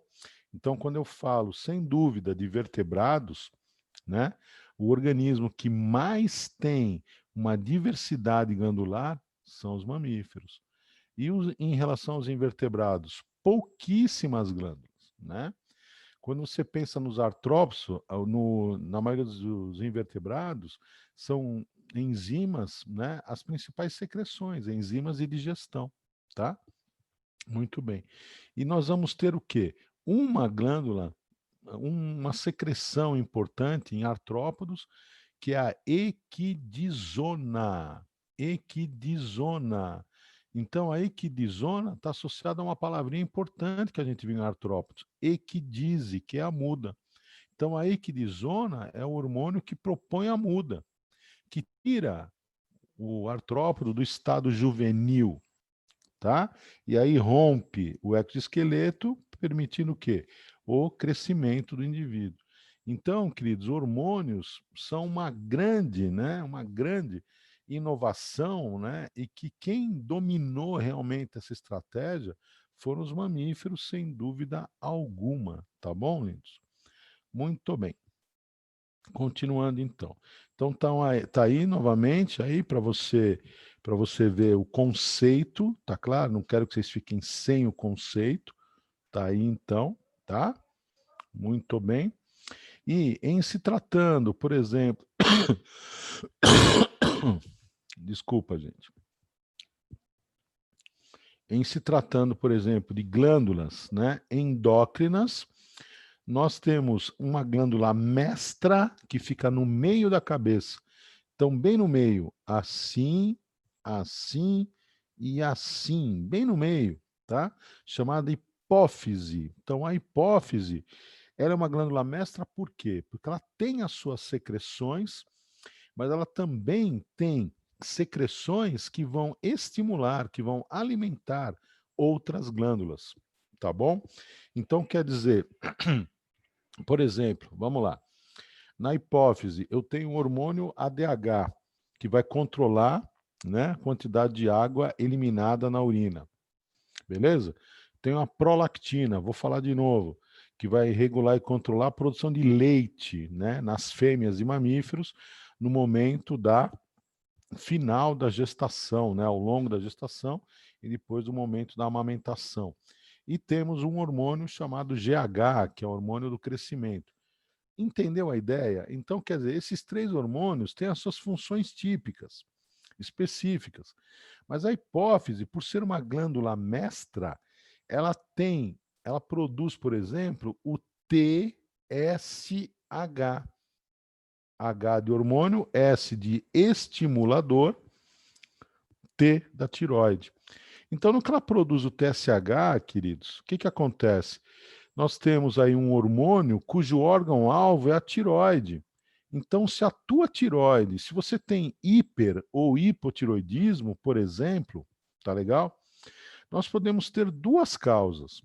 A: Então, quando eu falo, sem dúvida, de vertebrados, né? O organismo que mais tem uma diversidade glandular são os mamíferos. E em relação aos invertebrados, pouquíssimas glândulas, né? Quando você pensa nos artrópodos, na maioria dos invertebrados, são enzimas, né? As principais secreções, enzimas de digestão, tá? Muito bem. E nós vamos ter o quê? Uma glândula, uma secreção importante em artrópodos, que é a equidizona. Equidizona. Então, a equidizona está associada a uma palavrinha importante que a gente viu em artrópodos, equidise, que é a muda. Então, a equidizona é o hormônio que propõe a muda, que tira o artrópodo do estado juvenil, tá? E aí rompe o exoesqueleto, permitindo o quê? O crescimento do indivíduo. Então, queridos, hormônios são uma grande, né, uma grande inovação, né, e que quem dominou realmente essa estratégia foram os mamíferos, sem dúvida alguma, tá bom, lindos? Muito bem. Continuando então. Então tá aí novamente aí para você ver o conceito, tá claro? Não quero que vocês fiquem sem o conceito. Tá aí então, tá? Muito bem. E em se tratando, por exemplo, desculpa, gente. Em se tratando, por exemplo, de glândulas, né, endócrinas, nós temos uma glândula mestra que fica no meio da cabeça. Então, bem no meio, assim, assim e assim, bem no meio, tá? Chamada hipófise. Então, a hipófise, ela é uma glândula mestra por quê? Porque ela tem as suas secreções, mas ela também tem secreções que vão estimular, que vão alimentar outras glândulas, tá bom? Então, quer dizer, por exemplo, vamos lá. Na hipófise, eu tenho um hormônio ADH, que vai controlar, né, a quantidade de água eliminada na urina. Beleza? Tenho a prolactina, vou falar de novo, que vai regular e controlar a produção de leite, né, nas fêmeas e mamíferos no momento da final da gestação, né, ao longo da gestação e depois do momento da amamentação. E temos um hormônio chamado GH, que é o hormônio do crescimento. Entendeu a ideia? Então, quer dizer, esses três hormônios têm as suas funções típicas, específicas. Mas a hipófise, por ser uma glândula mestra, ela produz, por exemplo, o TSH. H de hormônio, S de estimulador, T da tireoide. Então, no que ela produz o TSH, queridos, o que que acontece? Nós temos aí um hormônio cujo órgão-alvo é a tireoide. Então, se a tua tireoide, se você tem hiper ou hipotiroidismo, por exemplo, tá legal? Nós podemos ter duas causas,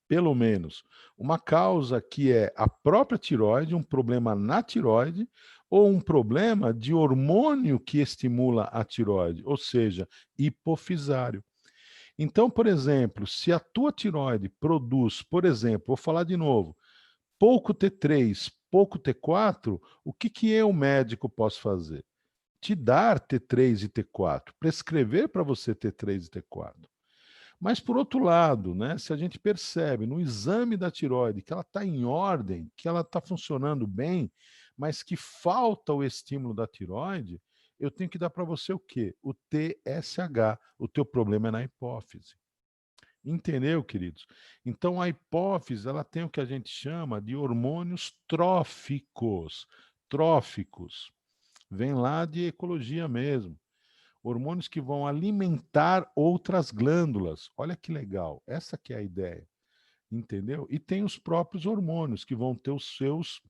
A: pelo menos. Uma causa que é a própria tireoide, um problema na tireoide, ou um problema de hormônio que estimula a tireoide, ou seja, hipofisário. Então, por exemplo, se a tua tireoide produz, por exemplo, vou falar de novo, pouco T3, pouco T4, o que que eu, médico, posso fazer? Te dar T3 e T4, prescrever para você T3 e T4. Mas, por outro lado, né, se a gente percebe no exame da tireoide que ela está em ordem, que ela está funcionando bem, mas que falta o estímulo da tireoide, eu tenho que dar para você o quê? O TSH. O teu problema é na hipófise. Entendeu, queridos? Então, a hipófise ela tem o que a gente chama de hormônios tróficos. Tróficos. Vem lá de ecologia mesmo. Hormônios que vão alimentar outras glândulas. Olha que legal. Essa que é a ideia. Entendeu? E tem os próprios hormônios que vão ter os seus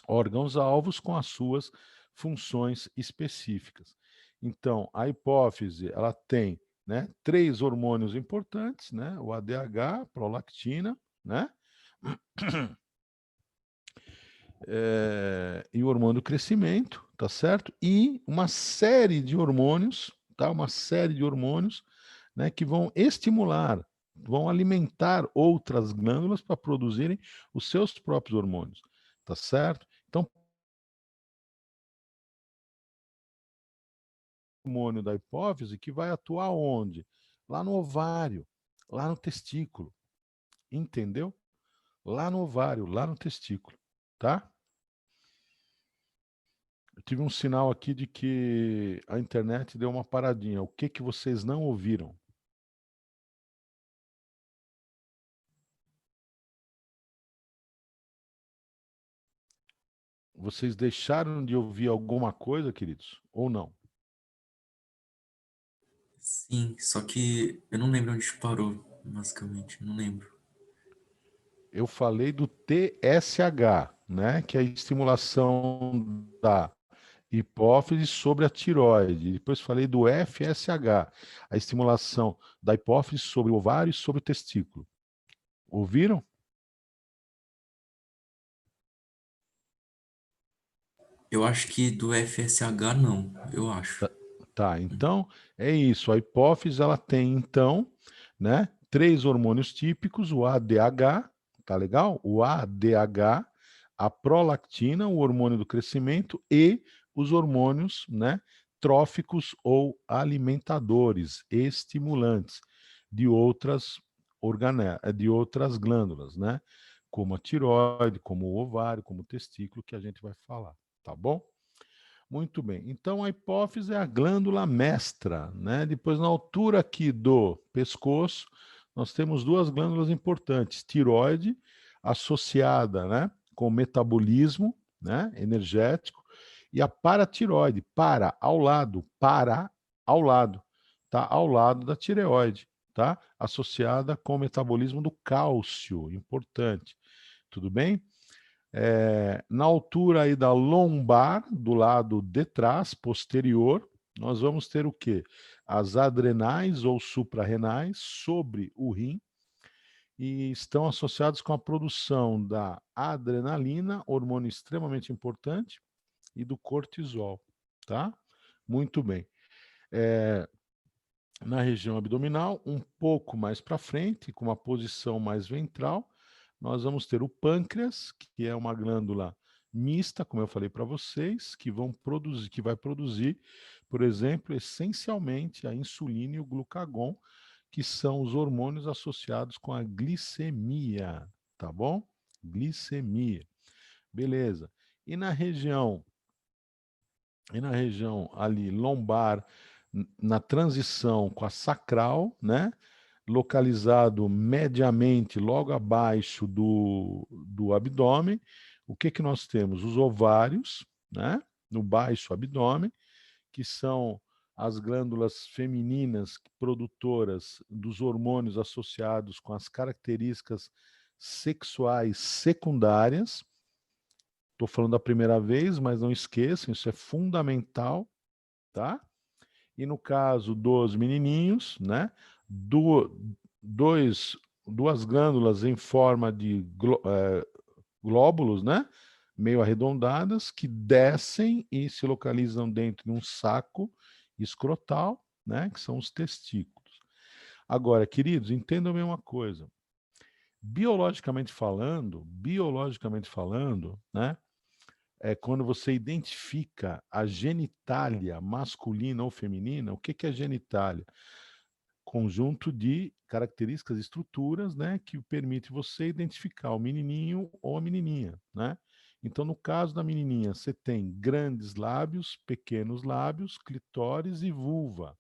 A: órgãos-alvos com as suas funções específicas. Então, a hipófise, ela tem, né, 3 hormônios importantes, né? O ADH, prolactina, né? E o hormônio do crescimento, tá certo? E uma série de hormônios, tá? Uma série de hormônios, né, que vão estimular, vão alimentar outras glândulas para produzirem os seus próprios hormônios, tá certo? Então, o hormônio da hipófise que vai atuar onde? Lá no ovário, lá no testículo, entendeu? Lá no ovário, lá no testículo, tá? Eu tive um sinal aqui de que a internet deu uma paradinha. O que que vocês não ouviram? Vocês deixaram de ouvir alguma coisa, queridos? Ou não?
C: Sim, só que eu não lembro onde parou, basicamente, não lembro.
A: Eu falei do TSH, né? Que é a estimulação da hipófise sobre a tireoide. Depois falei do FSH, a estimulação da hipófise sobre o ovário e sobre o testículo. Ouviram?
C: Eu acho que do FSH não, eu acho.
A: Tá, então é isso. A hipófise ela tem então, né, 3 hormônios típicos, o ADH, tá legal? O ADH, a prolactina, o hormônio do crescimento e os hormônios, né, tróficos ou alimentadores, estimulantes de outras de outras glândulas, né? Como a tireoide, como o ovário, como o testículo, que a gente vai falar, tá bom? Muito bem. Então, a hipófise é a glândula mestra, né? Depois, na altura aqui do pescoço, nós temos 2 glândulas importantes: tireoide, associada, né, com o metabolismo, né, energético, e a paratireoide, ao lado, tá? Ao lado da tireoide, tá? Associada com o metabolismo do cálcio, importante. Tudo bem? Na altura aí da lombar, do lado de trás, posterior, nós vamos ter o quê? As adrenais ou suprarrenais sobre o rim e estão associados com a produção da adrenalina, hormônio extremamente importante, e do cortisol, tá? Muito bem. Na região abdominal, um pouco mais para frente, com uma posição mais ventral, nós vamos ter o pâncreas, que é uma glândula mista, como eu falei para vocês, que vai produzir, por exemplo, essencialmente a insulina e o glucagon, que são os hormônios associados com a glicemia, tá bom? Glicemia. Beleza. E na região ali lombar, na transição com a sacral, né? Localizado mediamente logo abaixo do abdômen, o que nós temos? Os ovários, né, no baixo abdômen, que são as glândulas femininas produtoras dos hormônios associados com as características sexuais secundárias. Estou falando a primeira vez, mas não esqueçam, isso é fundamental, tá? E no caso dos menininhos, né, duas glândulas em forma de glóbulos, né, meio arredondadas, que descem e se localizam dentro de um saco escrotal, né, que são os testículos. Agora, queridos, entendam bem uma coisa. Biologicamente falando, né, é quando você identifica a genitália masculina ou feminina. O que é genitália? Conjunto de características, estruturas, né, que permite você identificar o menininho ou a menininha, né? Então, no caso da menininha, você tem grandes lábios, pequenos lábios, clitóris e vulva.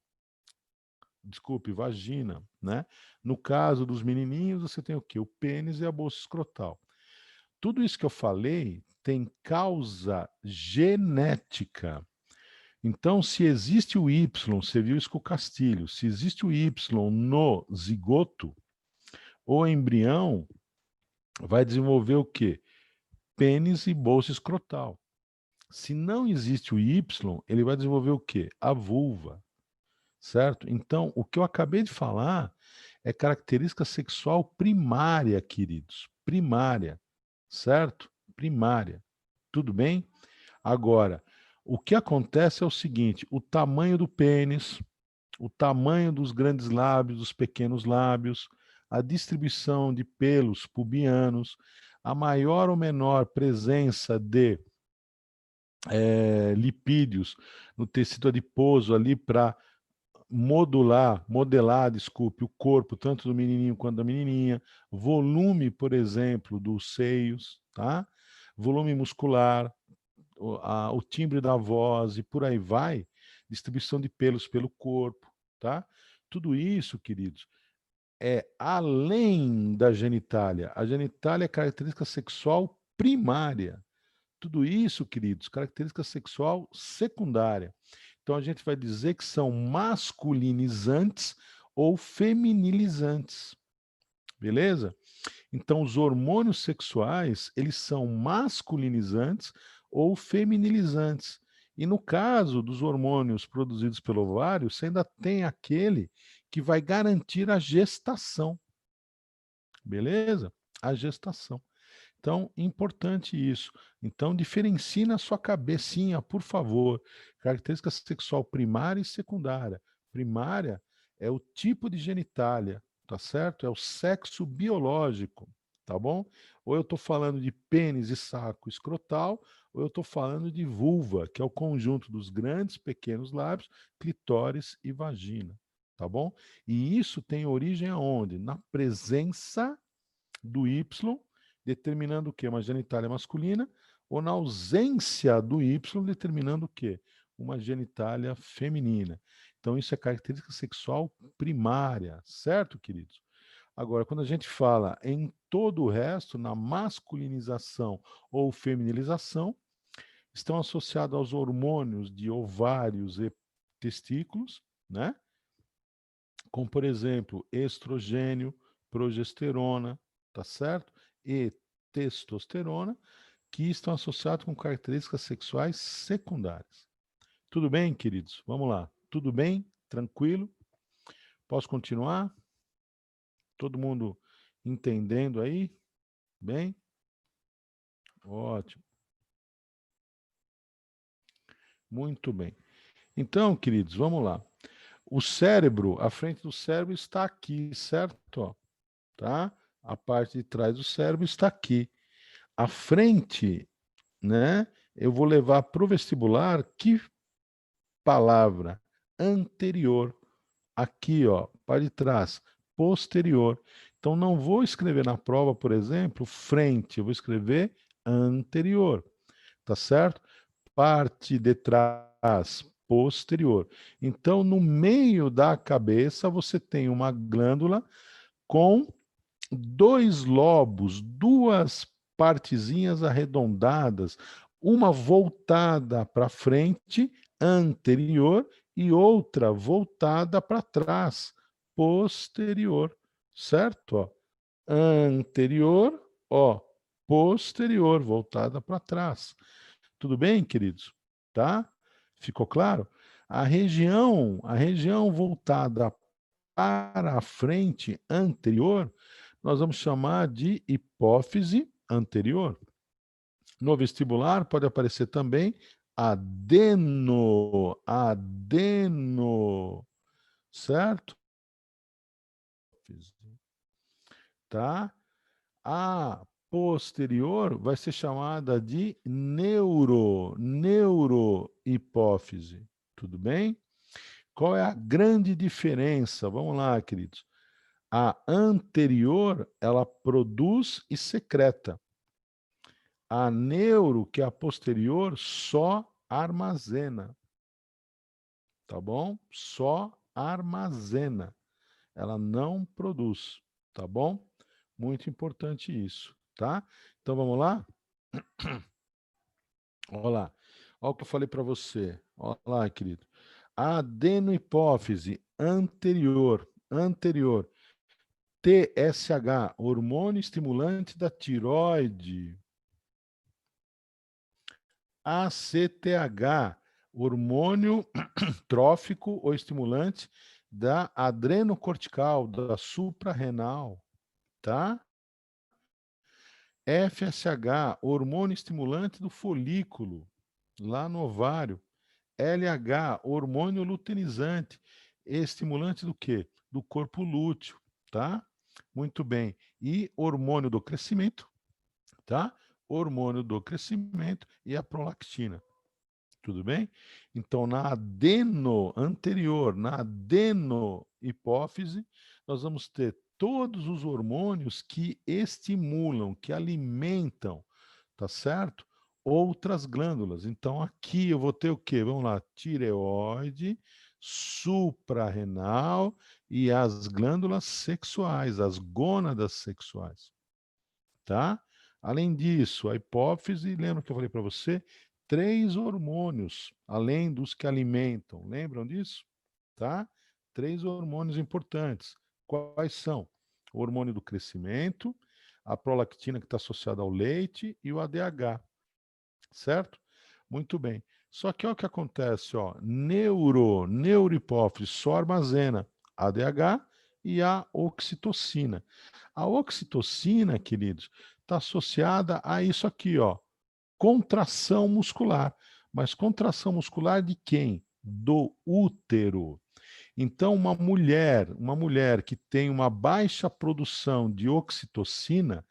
A: Desculpe, vagina, né? No caso dos menininhos, você tem o quê? O pênis e a bolsa escrotal. Tudo isso que eu falei tem causa genética. Então, se existe o Y, você viu isso com o Castilho, se existe o Y no zigoto, o embrião vai desenvolver o quê? Pênis e bolsa escrotal. Se não existe o Y, ele vai desenvolver o quê? A vulva, certo? Então, o que eu acabei de falar é característica sexual primária, queridos. Primária, certo? Primária. Tudo bem? Agora, o que acontece é o seguinte: o tamanho do pênis, o tamanho dos grandes lábios, dos pequenos lábios, a distribuição de pelos pubianos, a maior ou menor presença de lipídios no tecido adiposo ali para modelar, desculpe, o corpo, tanto do menininho quanto da menininha, volume, por exemplo, dos seios, tá? Volume muscular, o timbre da voz e por aí vai, distribuição de pelos pelo corpo, tá? Tudo isso, queridos, é além da genitália. A genitália é característica sexual primária. Tudo isso, queridos, característica sexual secundária. Então a gente vai dizer que são masculinizantes ou feminilizantes. Beleza? Então os hormônios sexuais, eles são masculinizantes ou feminilizantes. E no caso dos hormônios produzidos pelo ovário, você ainda tem aquele que vai garantir a gestação. Beleza? A gestação. Então, importante isso. Então, diferencie na sua cabecinha, por favor. Característica sexual primária e secundária. Primária é o tipo de genitália, tá certo? É o sexo biológico, tá bom? Ou eu estou falando de pênis e saco escrotal, ou eu estou falando de vulva, que é o conjunto dos grandes, pequenos lábios, clitóris e vagina, tá bom? E isso tem origem aonde? Na presença do Y, determinando o quê? Uma genitália masculina, ou na ausência do Y, determinando o quê? Uma genitália feminina. Então, isso é característica sexual primária, certo, queridos? Agora, quando a gente fala em todo o resto, na masculinização ou feminilização, estão associados aos hormônios de ovários e testículos, né? Como, por exemplo, estrogênio, progesterona, tá certo? E testosterona, que estão associados com características sexuais secundárias. Tudo bem, queridos? Vamos lá. Tudo bem? Tranquilo? Posso continuar? Todo mundo entendendo aí? Bem? Ótimo. Muito bem. Então, queridos, vamos lá. O cérebro, a frente do cérebro está aqui, certo? Ó, tá? A parte de trás do cérebro está aqui. A frente, né? Eu vou levar para o vestibular que palavra? Anterior. Aqui, ó, para de trás, posterior. Então, não vou escrever na prova, por exemplo, frente, eu vou escrever anterior, tá certo? Parte de trás, posterior. Então, no meio da cabeça, você tem uma glândula com dois lobos, duas partezinhas arredondadas, uma voltada para frente, anterior, e outra voltada para trás, posterior, certo? Ó, anterior, ó, posterior, voltada para trás. Tudo bem, queridos? Tá? Ficou claro? A região voltada para a frente anterior, nós vamos chamar de hipófise anterior. No vestibular pode aparecer também adeno, certo? Tá? A posterior vai ser chamada de neurohipófise. Tudo bem? Qual é a grande diferença? Vamos lá, queridos. A anterior, ela produz e secreta. A neuro, que é a posterior, só armazena. Tá bom? Só armazena. Ela não produz. Tá bom? Muito importante isso, tá? Então vamos lá? Olha lá. Olha o que eu falei para você. Olha lá, querido. A adenohipófise anterior, TSH, hormônio estimulante da tiroide. ACTH, hormônio trófico ou estimulante da adrenocortical, da suprarrenal, tá? FSH, hormônio estimulante do folículo, lá no ovário. LH, hormônio luteinizante, estimulante do quê? Do corpo lúteo, tá? Muito bem. E hormônio do crescimento, tá? Hormônio do crescimento e a prolactina. Tudo bem? Então, na adenohipófise, nós vamos ter todos os hormônios que estimulam, que alimentam, tá certo? Outras glândulas. Então, aqui eu vou ter o quê? Vamos lá, tireoide, suprarrenal e as glândulas sexuais, as gônadas sexuais, tá? Além disso, a hipófise, lembra que eu falei para você? 3 hormônios, além dos que alimentam. Lembram disso? Tá? 3 hormônios importantes. Quais são? O hormônio do crescimento, a prolactina que está associada ao leite e o ADH. Certo? Muito bem. Só que olha o que acontece, ó. Neurohipófise só armazena ADH e a oxitocina. A oxitocina, queridos, está associada a isso aqui, ó. Contração muscular. Mas contração muscular de quem? Do útero. Então, uma mulher que tem uma baixa produção de oxitocina,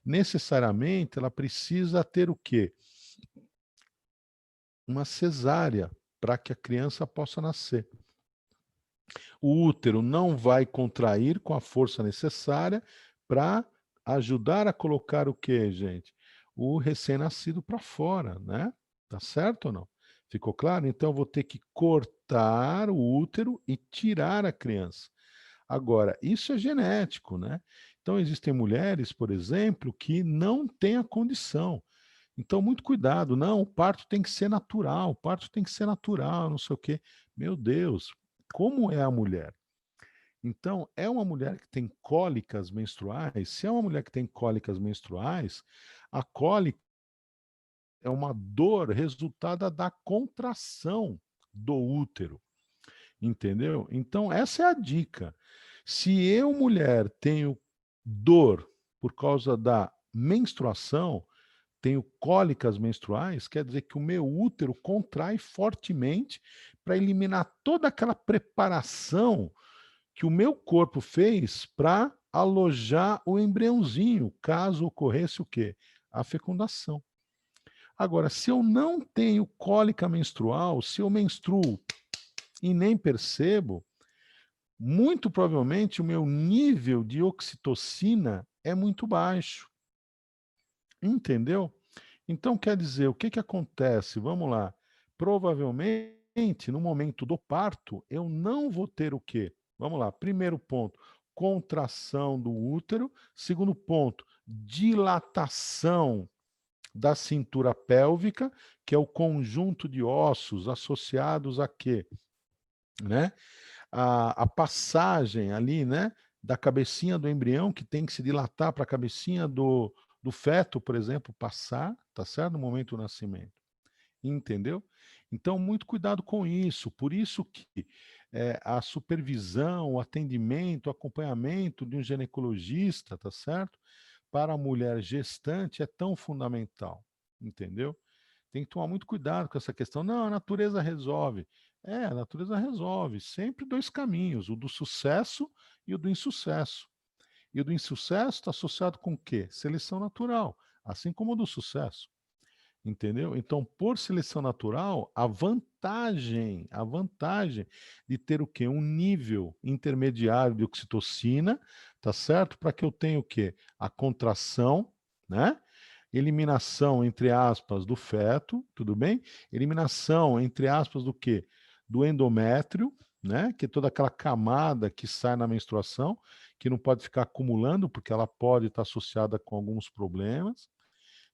A: necessariamente ela precisa ter o quê? Uma cesárea para que a criança possa nascer. O útero não vai contrair com a força necessária para ajudar a colocar o quê, gente? O recém-nascido para fora, né? Tá certo ou não? Ficou claro? Então eu vou ter que cortar o útero e tirar a criança. Agora, isso é genético, né? Então existem mulheres, por exemplo, que não têm a condição. Então, muito cuidado. Não, o parto tem que ser natural, o parto tem que ser natural, não sei o quê. Meu Deus, como é a mulher? Então, é uma mulher que tem cólicas menstruais. Se é uma mulher que tem cólicas menstruais, a cólica é uma dor resultada da contração do útero. Entendeu? Então, essa é a dica. Se eu, mulher, tenho dor por causa da menstruação, tenho cólicas menstruais, quer dizer que o meu útero contrai fortemente para eliminar toda aquela preparação que o meu corpo fez para alojar o embriãozinho, caso ocorresse o quê? A fecundação. Agora, se eu não tenho cólica menstrual, se eu menstruo e nem percebo, muito provavelmente o meu nível de oxitocina é muito baixo. Entendeu? Então, quer dizer, o que que acontece? Vamos lá. Provavelmente, no momento do parto, eu não vou ter o quê? Vamos lá. Primeiro ponto, contração do útero. Segundo ponto, dilatação da cintura pélvica, que é o conjunto de ossos associados a quê? Né? A passagem ali, né, da cabecinha do embrião, que tem que se dilatar para a cabecinha do feto, por exemplo, passar, tá certo? No momento do nascimento. Entendeu? Então, muito cuidado com isso. Por isso que a supervisão, o atendimento, o acompanhamento de um ginecologista, tá certo? Para a mulher gestante é tão fundamental. Entendeu? Tem que tomar muito cuidado com essa questão. Não, a natureza resolve. A natureza resolve. Sempre dois caminhos, o do sucesso e o do insucesso. E o do insucesso está associado com o quê? Seleção natural, assim como o do sucesso. Entendeu? Então, por seleção natural, a vantagem de ter o quê? Um nível intermediário de oxitocina, tá certo? Para que eu tenha o quê? A contração, né? Eliminação, entre aspas, do feto, tudo bem? Eliminação, entre aspas, do quê? Do endométrio, né? Que é toda aquela camada que sai na menstruação, que não pode ficar acumulando, porque ela pode estar associada com alguns problemas.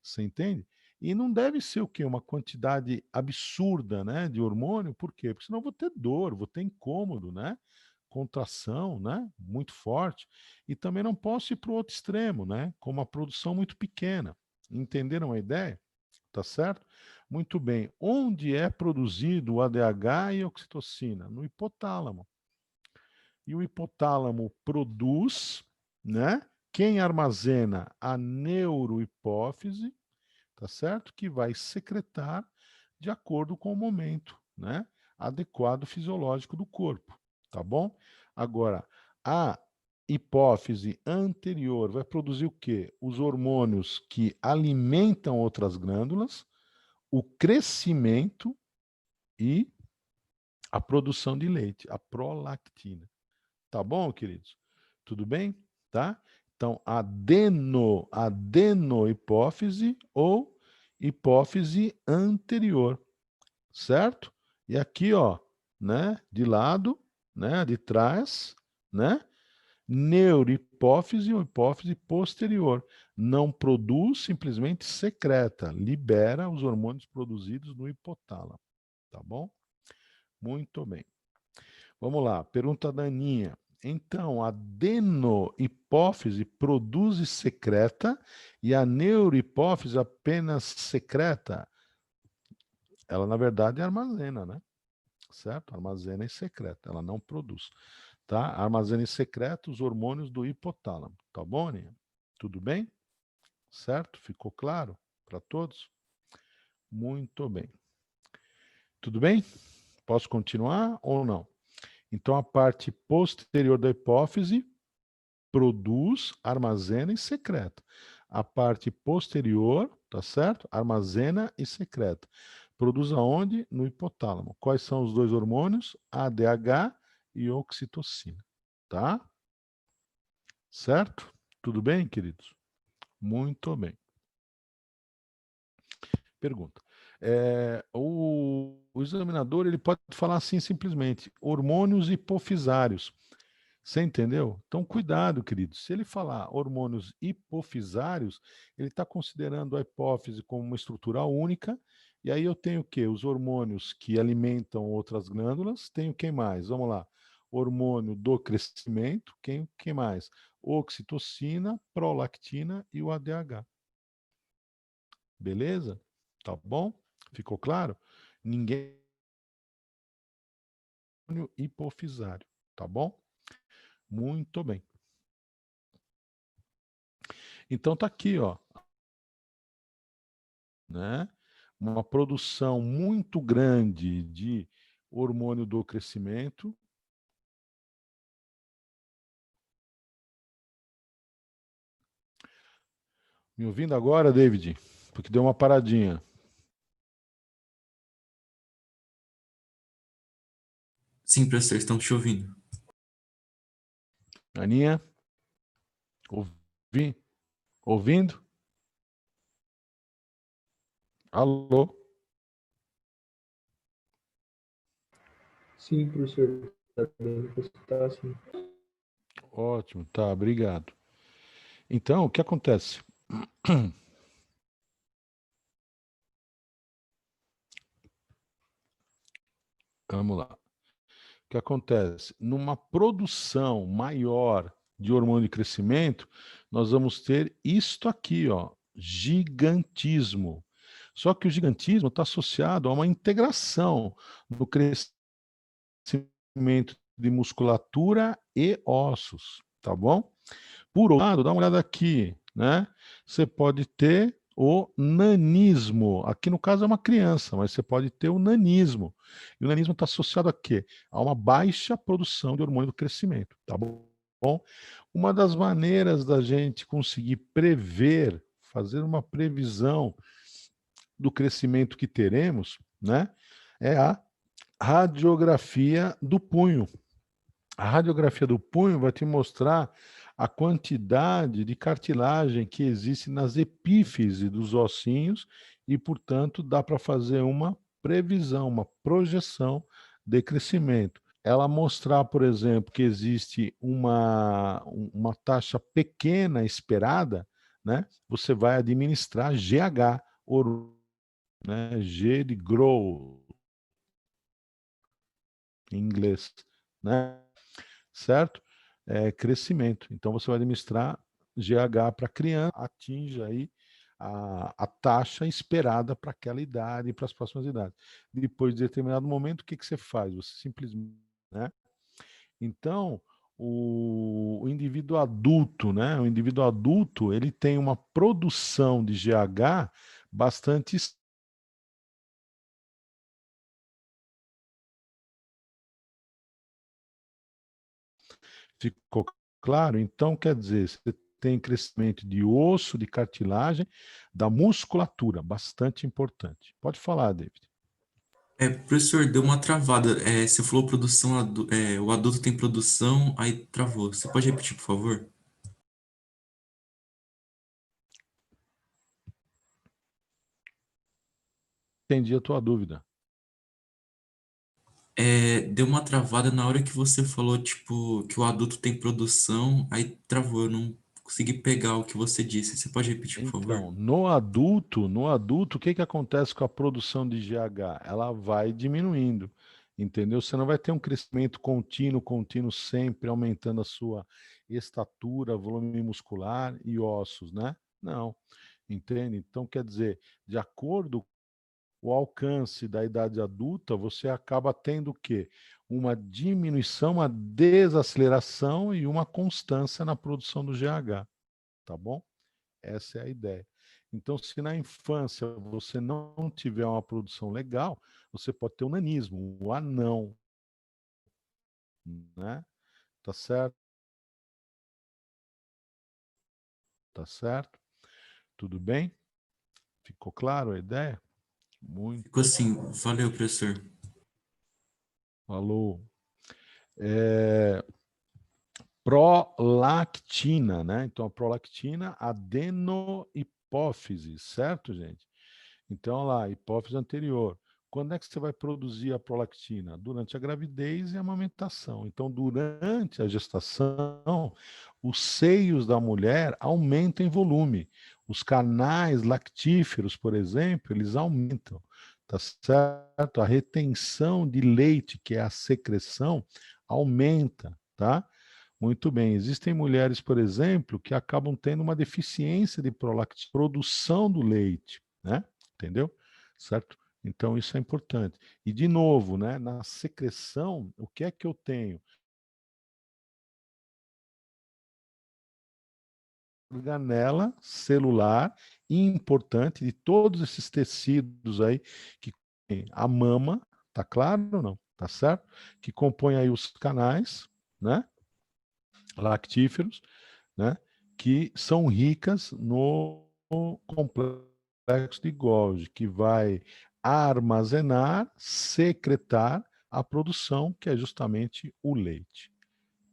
A: Você entende? E não deve ser o quê? Uma quantidade absurda, né, de hormônio, por quê? Porque senão eu vou ter dor, vou ter incômodo, né? Contração, né? Muito forte. E também não posso ir para o outro extremo, né? Com uma produção muito pequena. Entenderam a ideia? Tá certo? Muito bem. Onde é produzido o ADH e a oxitocina? No hipotálamo. E o hipotálamo produz, né? Quem armazena? A neurohipófise, tá certo? Que vai secretar de acordo com o momento, né? Adequado fisiológico do corpo, tá bom? Agora, a hipófise anterior vai produzir o quê? Os hormônios que alimentam outras glândulas, o crescimento e a produção de leite, a prolactina. Tá bom, queridos? Tudo bem? Tá? Então, adenohipófise ou hipófise anterior, certo? E aqui, ó, né, de lado, né, de trás, né? Neurohipófise ou hipófise posterior. Não produz, simplesmente secreta, libera os hormônios produzidos no hipotálamo, tá bom? Muito bem. Vamos lá, pergunta da Aninha. Então, a adenohipófise produz e secreta e a neurohipófise apenas secreta. Ela, na verdade, armazena, né? Certo? Armazena e secreta, ela não produz. Tá? Armazena e secreta os hormônios do hipotálamo. Tá bom, Aninha? Tudo bem? Certo? Ficou claro para todos? Muito bem. Tudo bem? Posso continuar ou não? Então, a parte posterior da hipófise produz, armazena e secreta. A parte posterior, tá certo? Armazena e secreta. Produz aonde? No hipotálamo. Quais são os dois hormônios? ADH e oxitocina, tá? Certo? Tudo bem, queridos? Muito bem. Pergunta. O examinador ele pode falar assim simplesmente, hormônios hipofisários. Você entendeu? Então, cuidado, querido. Se ele falar hormônios hipofisários, ele está considerando a hipófise como uma estrutura única, e aí eu tenho o quê? Os hormônios que alimentam outras glândulas, tenho quem mais? Vamos lá. Hormônio do crescimento, quem mais? Oxitocina, prolactina e o ADH. Beleza? Tá bom? Ficou claro? Ninguém hipofisário, tá bom? Muito bem. Então tá aqui, ó, né? Uma produção muito grande de hormônio do crescimento. Me ouvindo agora, David? Porque deu uma paradinha.
C: Sim, professor, estamos te ouvindo.
A: Aninha? Ouvi? Ouvindo? Alô?
E: Sim, professor. Está dando para escutar, sim.
A: Ótimo, tá, obrigado. Então, o que acontece? Vamos lá. O que acontece? Numa produção maior de hormônio de crescimento, nós vamos ter isto aqui, ó, gigantismo. Só que o gigantismo está associado a uma integração no crescimento de musculatura e ossos, tá bom? Por outro lado, dá uma olhada aqui, né? Você pode ter o nanismo. Aqui no caso é uma criança, mas você pode ter o nanismo. E o nanismo está associado a quê? A uma baixa produção de hormônio do crescimento, tá bom? Uma das maneiras da gente conseguir prever, fazer uma previsão do crescimento que teremos, né? É a radiografia do punho. A radiografia do punho vai te mostrar a quantidade de cartilagem que existe nas epífises dos ossinhos e, portanto, dá para fazer uma previsão, uma projeção de crescimento. Ela mostrar, por exemplo, que existe uma taxa pequena esperada, né? Você vai administrar GH, né? G de grow, em inglês, né? Certo? Crescimento. Então, você vai administrar GH para a criança, atinja aí a taxa esperada para aquela idade e para as próximas idades. Depois de determinado momento, o que você faz? Você simplesmente, né? Então, o indivíduo adulto, né? O indivíduo adulto, ele tem uma produção de GH bastante. Ficou claro? Então, quer dizer, você tem crescimento de osso, de cartilagem, da musculatura, bastante importante. Pode falar, David.
C: Professor, deu uma travada. Você falou produção, o adulto tem produção, aí travou. Você pode repetir, por favor?
A: Entendi a tua dúvida.
C: Deu uma travada na hora que você falou, tipo, que o adulto tem produção, aí travou. Eu não consegui pegar o que você disse. Você pode repetir, por favor?
A: Então, no adulto, o que que acontece com a produção de GH? Ela vai diminuindo, entendeu? Você não vai ter um crescimento contínuo sempre aumentando a sua estatura, volume muscular e ossos, né? Não, entende? Então, quer dizer, de acordo o alcance da idade adulta, você acaba tendo o quê? Uma diminuição, uma desaceleração e uma constância na produção do GH, tá bom? Essa é a ideia. Então, se na infância você não tiver uma produção legal, você pode ter o nanismo, o anão, né? Tá certo? Tá certo? Tudo bem? Ficou claro a ideia? Muito.
C: Ficou assim. Valeu, professor.
A: Falou. É, prolactina, né? Então, a prolactina, adenohipófise, certo, gente? Então, lá, hipófise anterior. Quando é que você vai produzir a prolactina? Durante a gravidez e a amamentação. Então, durante a gestação, os seios da mulher aumentam em volume. Os canais lactíferos, por exemplo, eles aumentam, tá certo? A retenção de leite, que é a secreção, aumenta, tá? Muito bem. Existem mulheres, por exemplo, que acabam tendo uma deficiência de prolactina, produção do leite, né? Entendeu? Certo? Então, isso é importante. E, de novo, né, na secreção, o que é que eu tenho? Organela celular importante de todos esses tecidos aí que a mama, tá claro ou não? Tá certo? Que compõe aí os canais, né? Lactíferos, né? Que são ricas no complexo de Golgi, que vai armazenar, secretar a produção, que é justamente o leite.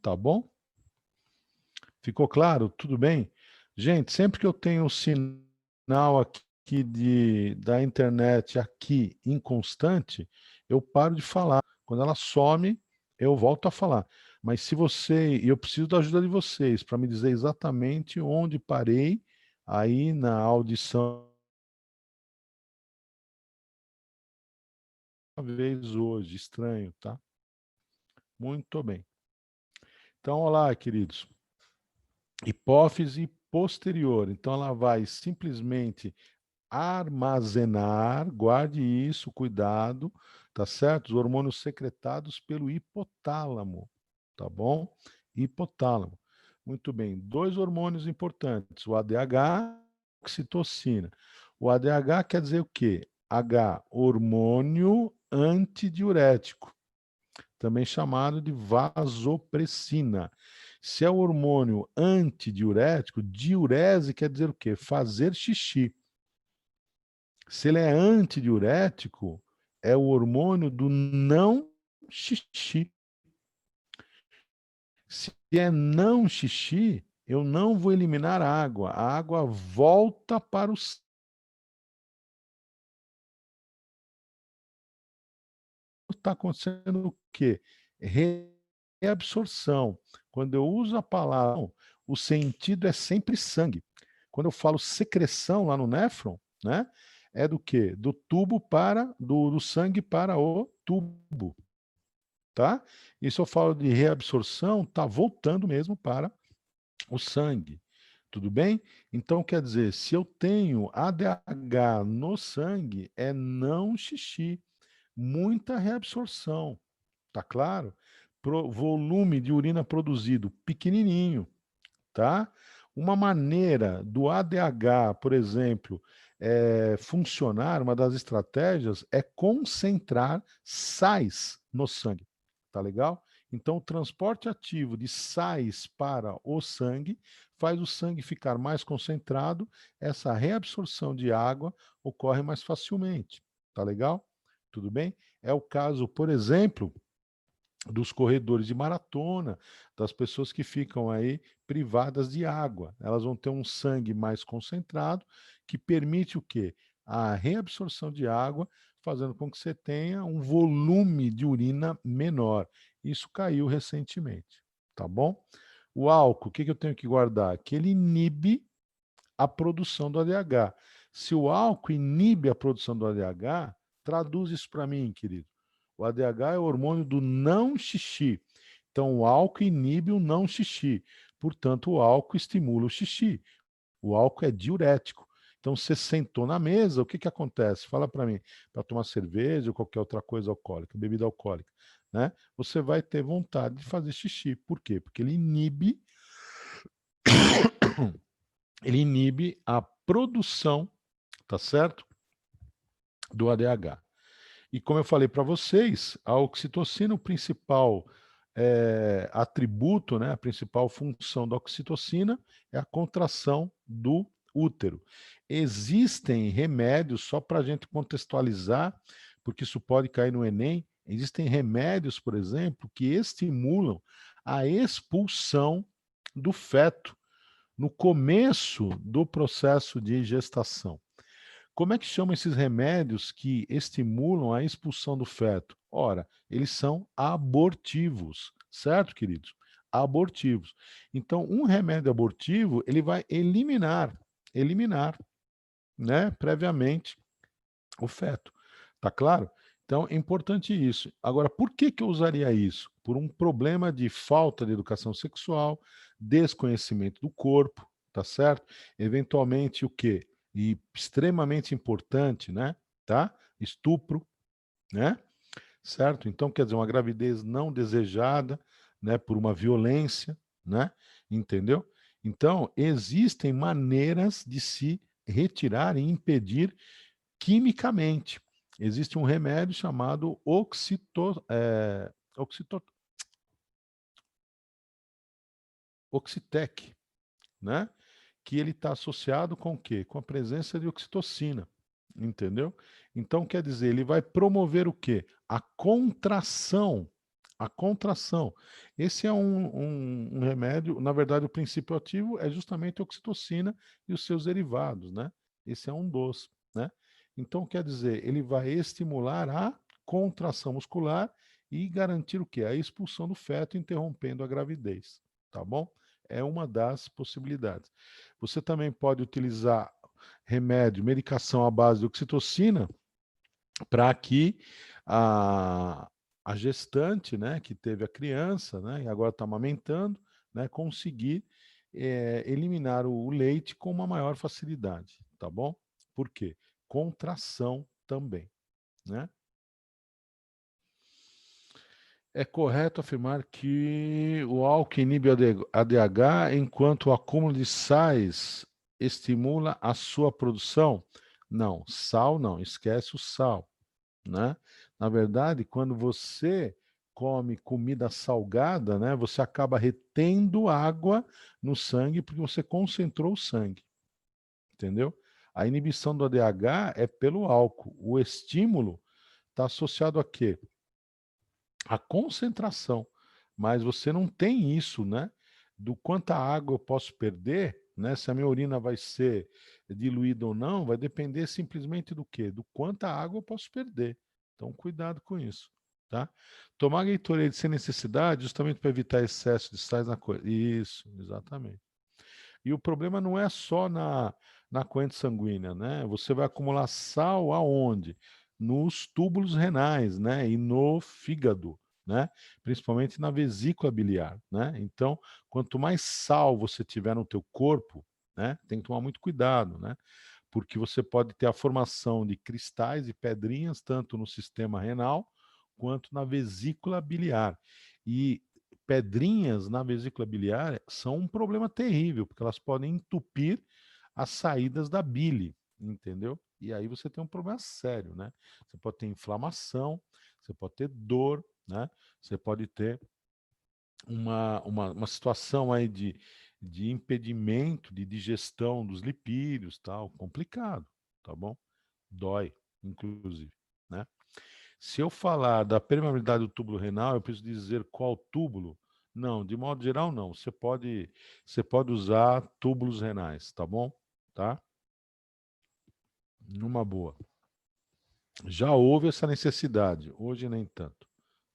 A: Tá bom? Ficou claro? Tudo bem? Gente, sempre que eu tenho um sinal aqui da internet aqui inconstante, eu paro de falar. Quando ela some, eu volto a falar. Mas se você, e eu preciso da ajuda de vocês para me dizer exatamente onde parei aí na audição uma vez hoje, estranho, tá? Muito bem. Então, olá, queridos. Hipófise posterior. Então, ela vai simplesmente armazenar, guarde isso, cuidado, tá certo? Os hormônios secretados pelo hipotálamo, tá bom? Hipotálamo. Muito bem. 2 hormônios importantes, o ADH e a oxitocina. O ADH quer dizer o quê? H, hormônio antidiurético, também chamado de vasopressina. Se é o hormônio antidiurético, diurese quer dizer o quê? Fazer xixi. Se ele é antidiurético, é o hormônio do não xixi. Se é não xixi, eu não vou eliminar a água. A água volta para o está acontecendo o quê? Reabsorção. Quando eu uso a palavra, o sentido é sempre sangue. Quando eu falo secreção lá no néfron, né? É do quê? Do tubo para, do sangue para o tubo, tá? E se eu falo de reabsorção, tá voltando mesmo para o sangue. Tudo bem? Então, quer dizer, se eu tenho ADH no sangue, é não xixi, muita reabsorção. Tá claro? Volume de urina produzido pequenininho, tá? Uma maneira do ADH, por exemplo, funcionar, uma das estratégias é concentrar sais no sangue, tá legal? Então, o transporte ativo de sais para o sangue faz o sangue ficar mais concentrado, essa reabsorção de água ocorre mais facilmente, tá legal? Tudo bem? É o caso, por exemplo, dos corredores de maratona, das pessoas que ficam aí privadas de água. Elas vão ter um sangue mais concentrado, que permite o quê? A reabsorção de água, fazendo com que você tenha um volume de urina menor. Isso caiu recentemente, tá bom? O álcool, o que eu tenho que guardar? Que ele inibe a produção do ADH. Se o álcool inibe a produção do ADH, traduz isso para mim, querido. O ADH é o hormônio do não xixi. Então, o álcool inibe o não xixi. Portanto, o álcool estimula o xixi. O álcool é diurético. Então, você sentou na mesa, o que, que acontece? Fala para mim, para tomar cerveja ou qualquer outra coisa alcoólica, bebida alcoólica, né? Você vai ter vontade de fazer xixi. Por quê? Porque ele inibe a produção, tá certo? Do ADH. E como eu falei para vocês, a oxitocina, o principal atributo, né, a principal função da oxitocina é a contração do útero. Existem remédios, só para a gente contextualizar, porque isso pode cair no Enem, existem remédios, por exemplo, que estimulam a expulsão do feto no começo do processo de gestação. Como é que chamam esses remédios que estimulam a expulsão do feto? Ora, eles são abortivos, certo, queridos? Abortivos. Então, um remédio abortivo, ele vai eliminar, né, previamente o feto. Tá claro? Então, é importante isso. Agora, por que eu usaria isso? Por um problema de falta de educação sexual, desconhecimento do corpo, tá certo? Eventualmente o quê? E extremamente importante, né? Tá? Estupro, né? Certo? Então, quer dizer, uma gravidez não desejada, né, por uma violência, né? Entendeu? Então, existem maneiras de se retirar e impedir quimicamente. Existe um remédio chamado Oxitec, né? Que ele está associado com o quê? Com a presença de oxitocina, entendeu? Então, quer dizer, ele vai promover o quê? A contração. A contração. Esse é um remédio, na verdade, o princípio ativo é justamente a oxitocina e os seus derivados, né? Esse é um dos, né? Então, quer dizer, ele vai estimular a contração muscular e garantir o quê? A expulsão do feto, interrompendo a gravidez, tá bom? É uma das possibilidades. Você também pode utilizar remédio, medicação à base de oxitocina, para que a gestante, né, que teve a criança, né, e agora está amamentando, né, conseguir eliminar o leite com uma maior facilidade, tá bom? Por quê? Contração também, né? É correto afirmar que o álcool inibe a ADH enquanto o acúmulo de sais estimula a sua produção? Não, sal não, esquece o sal, né? Na verdade, quando você come comida salgada, né, você acaba retendo água no sangue porque você concentrou o sangue, entendeu? A inibição do ADH é pelo álcool. O estímulo está associado a quê? A concentração, mas você não tem isso, né? Do quanta água eu posso perder, né? Se a minha urina vai ser diluída ou não, vai depender simplesmente do quê? Do quanta água eu posso perder. Então, cuidado com isso, tá? Tomar Gatorade sem necessidade, justamente para evitar excesso de sais na coisa. Isso, exatamente. E o problema não é só na corrente sanguínea, né? Você vai acumular sal aonde? Nos túbulos renais, né? E no fígado, né? Principalmente na vesícula biliar, né? Então, quanto mais sal você tiver no teu corpo, né? Tem que tomar muito cuidado, né? Porque você pode ter a formação de cristais e pedrinhas tanto no sistema renal quanto na vesícula biliar. E pedrinhas na vesícula biliar são um problema terrível, porque elas podem entupir as saídas da bile, entendeu? E aí você tem um problema sério, né? Você pode ter inflamação, você pode ter dor, né? Você pode ter uma situação aí de impedimento de digestão dos lipídios, tal, complicado, tá bom? Dói, inclusive, né? Se eu falar da permeabilidade do túbulo renal, eu preciso dizer qual túbulo? Não, de modo geral, não. Você pode usar túbulos renais, tá bom? Tá? Numa boa. Já houve essa necessidade, hoje nem tanto,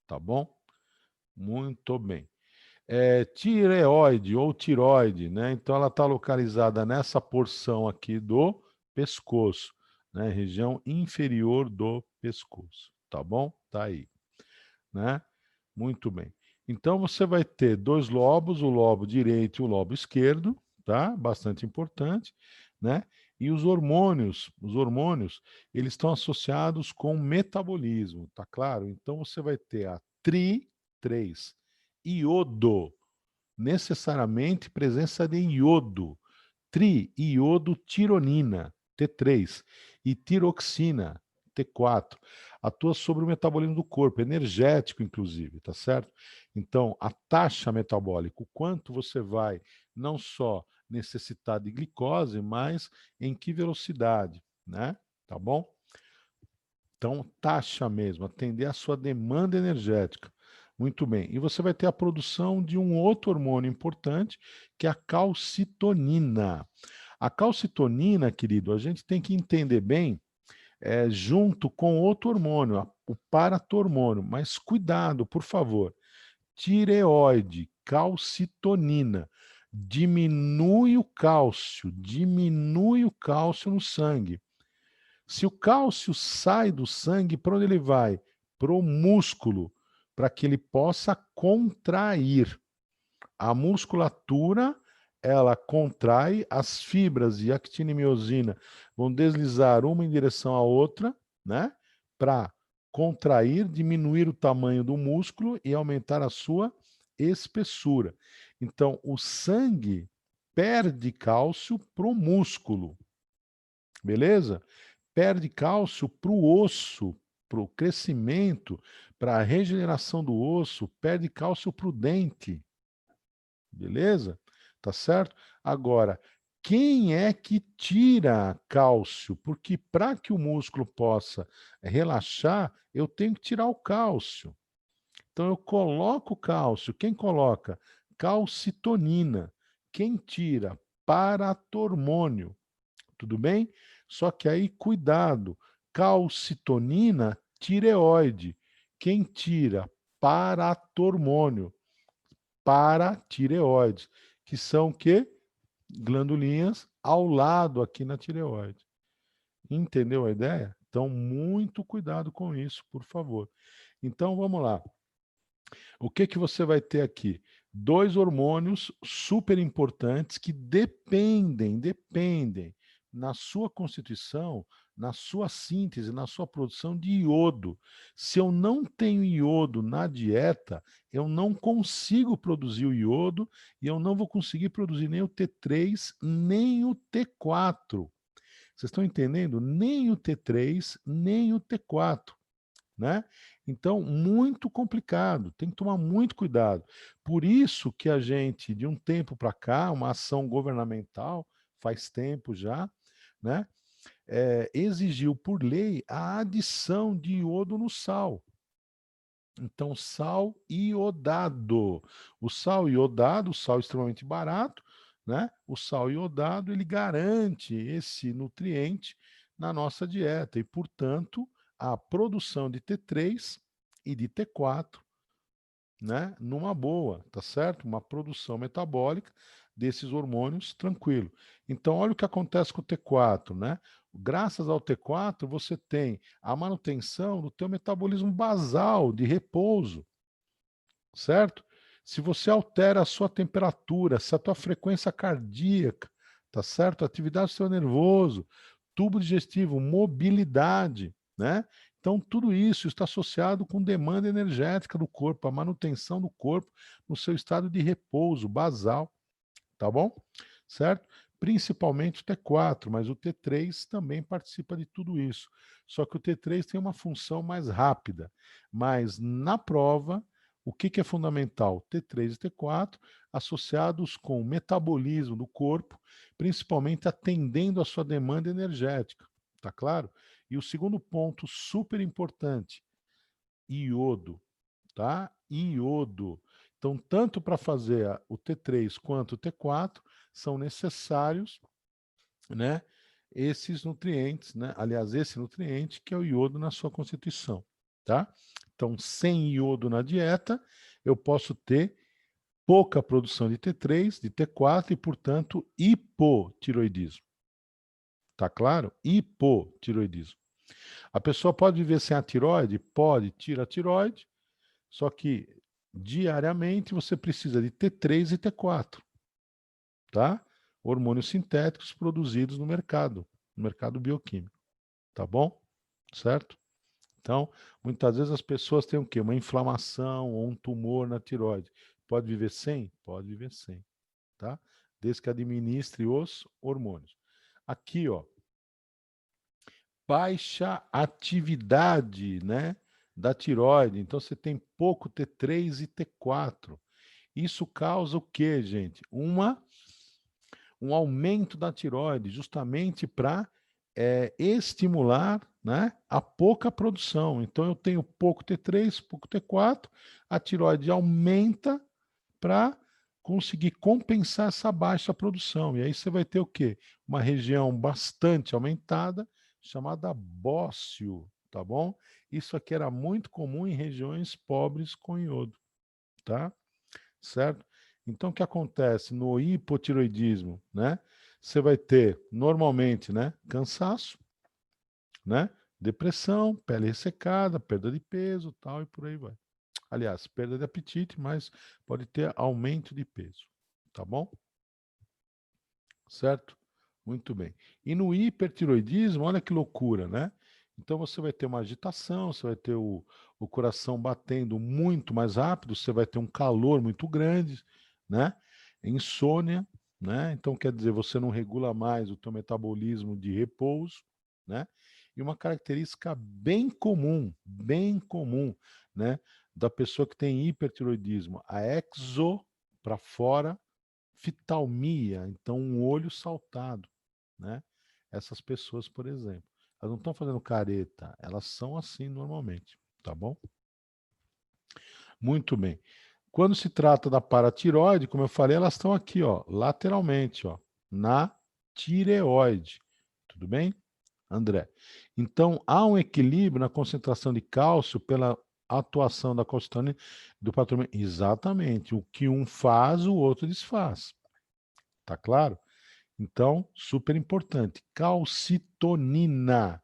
A: tá bom? Muito bem. Tireoide ou tiroide, né? Então ela está localizada nessa porção aqui do pescoço, né? Região inferior do pescoço, tá bom? Tá aí, né? Muito bem. Então você vai ter dois lobos, o lobo direito e o lobo esquerdo, tá? Bastante importante, né? E os hormônios, eles estão associados com metabolismo, tá claro? Então você vai ter a tri3, iodo, necessariamente presença de iodo, iodotironina, T3, e tiroxina, T4, atua sobre o metabolismo do corpo, energético, inclusive, tá certo? Então, a taxa metabólica, o quanto você vai não só necessitar de glicose, mas em que velocidade, né? Tá bom? Então, taxa mesmo, atender à sua demanda energética. Muito bem. E você vai ter a produção de um outro hormônio importante, que é a calcitonina. A calcitonina, querido, a gente tem que entender bem, junto com outro hormônio, o paratormônio. Mas cuidado, por favor. Tireoide, calcitonina. Diminui o cálcio no sangue. Se o cálcio sai do sangue, para onde ele vai? Para o músculo, para que ele possa contrair. A musculatura, ela contrai, as fibras de actina e miosina vão deslizar uma em direção à outra, né? Para contrair, diminuir o tamanho do músculo e aumentar a sua espessura. Então, o sangue perde cálcio para o músculo, beleza? Perde cálcio para o osso, para o crescimento, para a regeneração do osso, perde cálcio para o dente. Beleza? Tá certo? Agora, quem é que tira cálcio? Porque para que o músculo possa relaxar, eu tenho que tirar o cálcio. Então eu coloco cálcio. Quem coloca? Calcitonina. Quem tira? Paratormônio. Tudo bem? Só que aí, cuidado. Calcitonina, tireoide. Quem tira? paratormônio, paratireoides, que são o quê? Glandulinhas ao lado aqui na tireoide. Entendeu a ideia? Então, muito cuidado com isso, por favor. Então, vamos lá. O que que você vai ter aqui? 2 hormônios super importantes que dependem na sua constituição, na sua síntese, na sua produção de iodo. Se eu não tenho iodo na dieta, eu não consigo produzir o iodo e eu não vou conseguir produzir nem o T3, nem o T4. Vocês estão entendendo? Nem o T3, nem o T4, né? Então, muito complicado, tem que tomar muito cuidado. Por isso que a gente, de um tempo para cá, uma ação governamental, faz tempo já, né? Exigiu por lei a adição de iodo no sal. Então, sal iodado. O sal iodado, o sal extremamente barato, né? O sal iodado, ele garante esse nutriente na nossa dieta e, portanto, a produção de T3 e de T4, né? Numa boa, tá certo? Uma produção metabólica desses hormônios tranquilo. Então, olha o que acontece com o T4, né? Graças ao T4, você tem a manutenção do teu metabolismo basal de repouso, certo? Se você altera a sua temperatura, se a tua frequência cardíaca, tá certo? Atividade do sistema nervoso, tubo digestivo, mobilidade, né? Então, tudo isso está associado com demanda energética do corpo, a manutenção do corpo no seu estado de repouso basal, tá bom? Certo? Principalmente o T4, mas o T3 também participa de tudo isso. Só que o T3 tem uma função mais rápida, mas na prova, o que é fundamental? T3 e T4 associados com o metabolismo do corpo, principalmente atendendo a sua demanda energética, tá claro? E o segundo ponto super importante, iodo, tá? Iodo. Então, tanto para fazer o T3 quanto o T4 são necessários, né, esses nutrientes, né? Aliás, esse nutriente que é o iodo na sua constituição, tá? Então, sem iodo na dieta, eu posso ter pouca produção de T3, de T4 e, portanto, hipotiroidismo. Tá claro? Hipotiroidismo. A pessoa pode viver sem a tiroide? Pode, tira a tiroide, só que diariamente você precisa de T3 e T4, tá? Hormônios sintéticos produzidos no mercado bioquímico, tá bom? Certo? Então, muitas vezes as pessoas têm o quê? Uma inflamação ou um tumor na tiroide. Pode viver sem? Pode viver sem, tá? Desde que administre os hormônios. Aqui, ó, baixa atividade, né, da tiroide. Então, você tem pouco T3 e T4. Isso causa o quê, gente? Um aumento da tiroide, justamente para estimular, né, a pouca produção. Então, eu tenho pouco T3, pouco T4, a tiroide aumenta para conseguir compensar essa baixa produção. E aí você vai ter o quê? Uma região bastante aumentada, chamada bócio, tá bom? Isso aqui era muito comum em regiões pobres com iodo, tá? Certo? Então, o que acontece no hipotiroidismo, né? Você vai ter, normalmente, né, cansaço, né, depressão, pele ressecada, perda de peso, tal, e por aí vai. Aliás, perda de apetite, mas pode ter aumento de peso, tá bom? Certo? Muito bem. E no hipertiroidismo, olha que loucura, né? Então você vai ter uma agitação, você vai ter o coração batendo muito mais rápido, você vai ter um calor muito grande, né? Insônia, né? Então quer dizer, você não regula mais o teu metabolismo de repouso, né? E uma característica bem comum, né? Da pessoa que tem hipertiroidismo, a exo para fora, fitalmia, então um olho saltado, né? Essas pessoas, por exemplo, elas não estão fazendo careta, elas são assim normalmente, tá bom? Muito bem. Quando se trata da paratiroide, como eu falei, elas estão aqui, ó, lateralmente, ó, na tireoide. Tudo bem, André? Então, há um equilíbrio na concentração de cálcio pela atuação da calcitonina do patrônio. Exatamente. O que um faz, o outro desfaz. Tá claro? Então, super importante. Calcitonina,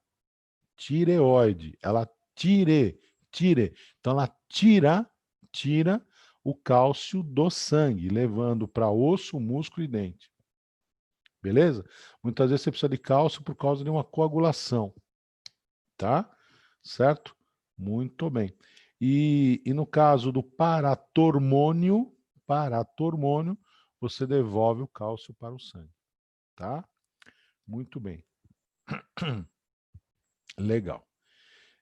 A: tireoide. Ela tire. Então, ela tira o cálcio do sangue, levando para osso, músculo e dente. Beleza? Muitas vezes você precisa de cálcio por causa de uma coagulação. Tá? Certo? Muito bem. E no caso do paratormônio, você devolve o cálcio para o sangue. Tá? Muito bem. Legal.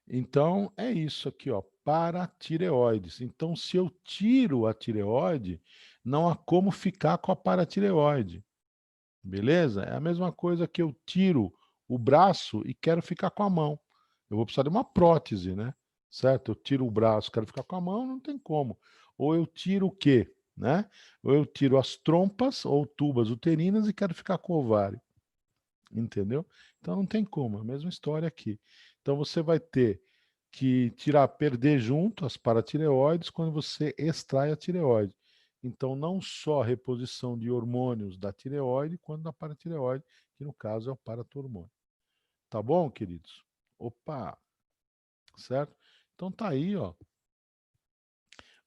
A: Então, é isso aqui, ó, paratireoides. Então, se eu tiro a tireoide, não há como ficar com a paratireoide. Beleza? É a mesma coisa que eu tiro o braço e quero ficar com a mão. Eu vou precisar de uma prótese, né? Certo? Eu tiro o braço, quero ficar com a mão, não tem como. Ou eu tiro o quê? Né? Ou eu tiro as trompas ou tubas uterinas e quero ficar com o ovário. Entendeu? Então não tem como, é a mesma história aqui. Então você vai ter que perder junto as paratireoides quando você extrai a tireoide. Então não só a reposição de hormônios da tireoide, quanto da paratireoide, que no caso é o paratormônio. Tá bom, queridos? Opa! Certo? Então tá aí, ó.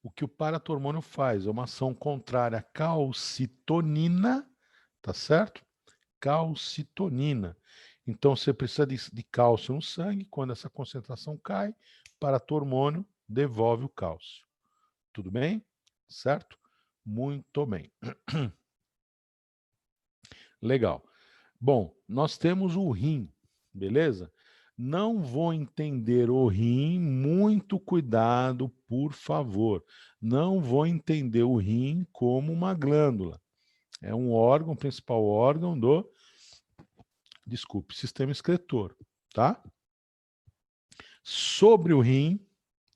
A: O que o paratormônio faz é uma ação contrária à calcitonina, tá certo? Calcitonina. Então, você precisa de cálcio no sangue. Quando essa concentração cai, paratormônio devolve o cálcio. Tudo bem? Certo? Muito bem. Legal. Bom, nós temos o rim, beleza? Não vou entender o rim, muito cuidado, por favor. Não vou entender o rim como uma glândula. É um órgão, principal órgão do sistema excretor, tá? Sobre o rim,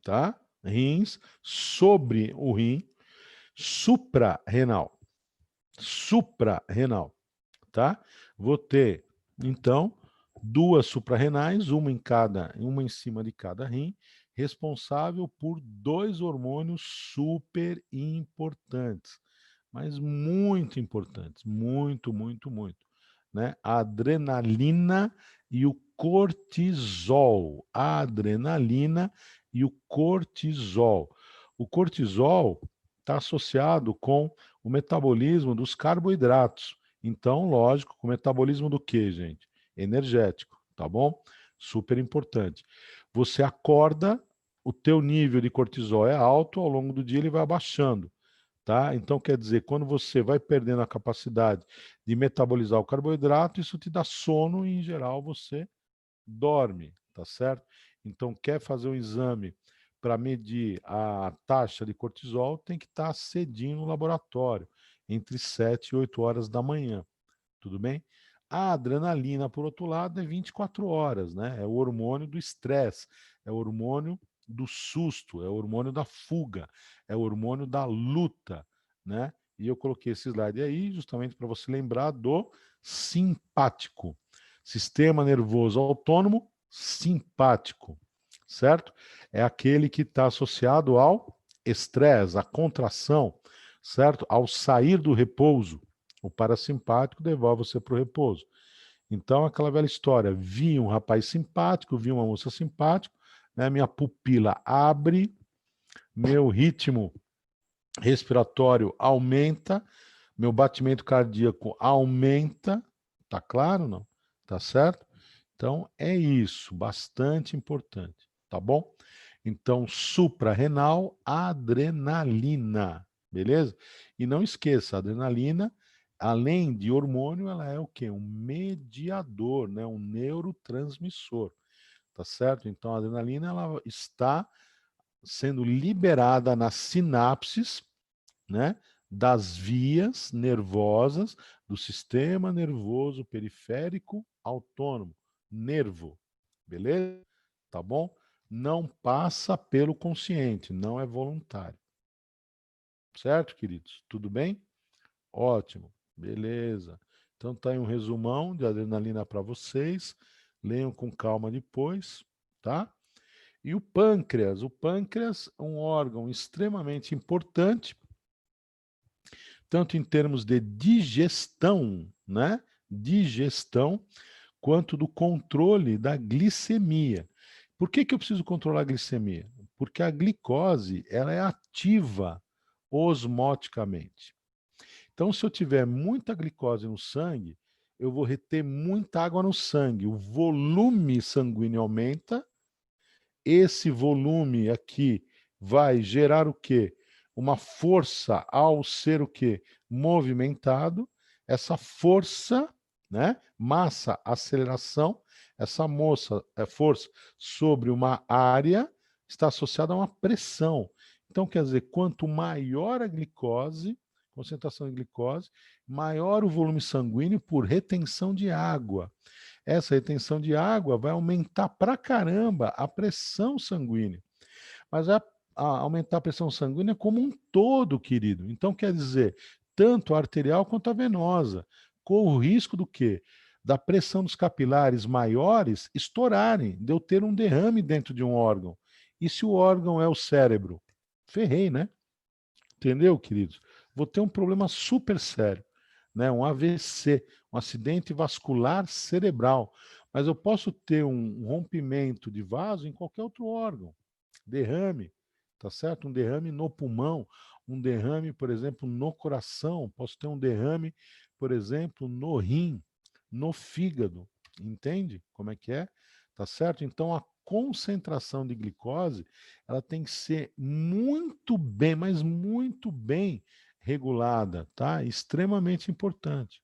A: tá? Rins, sobre o rim, suprarrenal. Suprarrenal, tá? Vou ter, então, duas suprarrenais, uma em cima de cada rim, responsável por dois hormônios super importantes, mas muito importantes, muito, muito, muito, né? A adrenalina e o cortisol. A adrenalina e o cortisol. O cortisol está associado com o metabolismo dos carboidratos. Então, lógico, com o metabolismo do quê, gente? Energético, tá bom? Super importante. Você acorda, o teu nível de cortisol é alto, ao longo do dia ele vai abaixando. Tá? Então, quer dizer, quando você vai perdendo a capacidade de metabolizar o carboidrato, isso te dá sono e, em geral, você dorme, tá certo? Então, quer fazer um exame para medir a taxa de cortisol, tem que estar cedinho no laboratório, entre 7 e 8 horas da manhã, tudo bem? A adrenalina, por outro lado, é 24 horas, né? É o hormônio do estresse, é o hormônio do susto, é o hormônio da fuga, é o hormônio da luta, né? E eu coloquei esse slide aí justamente para você lembrar do simpático. Sistema nervoso autônomo simpático, certo? É aquele que está associado ao estresse, à contração, certo? Ao sair do repouso. O parasimpático devolve você para o repouso. Então, aquela velha história, vi um rapaz simpático, vi uma moça simpática, né? Minha pupila abre, meu ritmo respiratório aumenta, meu batimento cardíaco aumenta, tá claro não? Tá certo? Então, é isso, bastante importante, tá bom? Então, suprarrenal, adrenalina, beleza? E não esqueça, a adrenalina, além de hormônio, ela é o quê? Um mediador, né? Um neurotransmissor, tá certo? Então, a adrenalina, ela está sendo liberada nas sinapses, né? Das vias nervosas do sistema nervoso periférico autônomo, nervo, beleza? Tá bom? Não passa pelo consciente, não é voluntário. Certo, queridos? Tudo bem? Ótimo, beleza. Então tá aí um resumão de adrenalina para vocês. Leiam com calma depois, tá? E o pâncreas é um órgão extremamente importante, tanto em termos de digestão, né? Digestão, quanto do controle da glicemia. Por que eu preciso controlar a glicemia? Porque a glicose, ela é ativa osmoticamente. Então, se eu tiver muita glicose no sangue, eu vou reter muita água no sangue. O volume sanguíneo aumenta. Esse volume aqui vai gerar o quê? Uma força ao ser o quê? Movimentado. Essa força, né? Massa, aceleração, essa força sobre uma área está associada a uma pressão. Então, quer dizer, quanto maior a glicose, concentração de glicose, maior o volume sanguíneo por retenção de água. Essa retenção de água vai aumentar pra caramba a pressão sanguínea. Mas vai aumentar a pressão sanguínea como um todo, querido. Então, quer dizer, tanto a arterial quanto a venosa. Corre o risco do quê? Da pressão dos capilares maiores estourarem, de eu ter um derrame dentro de um órgão. E se o órgão é o cérebro? Ferrei, né? Entendeu, queridos? Vou ter um problema super sério, né? Um AVC, um acidente vascular cerebral. Mas eu posso ter um rompimento de vaso em qualquer outro órgão. Derrame, tá certo? Um derrame no pulmão, um derrame, por exemplo, no coração. Posso ter um derrame, por exemplo, no rim, no fígado. Entende como é que é? Tá certo? Então, a concentração de glicose, ela tem que ser muito bem, mas muito bem regulada, tá? Extremamente importante.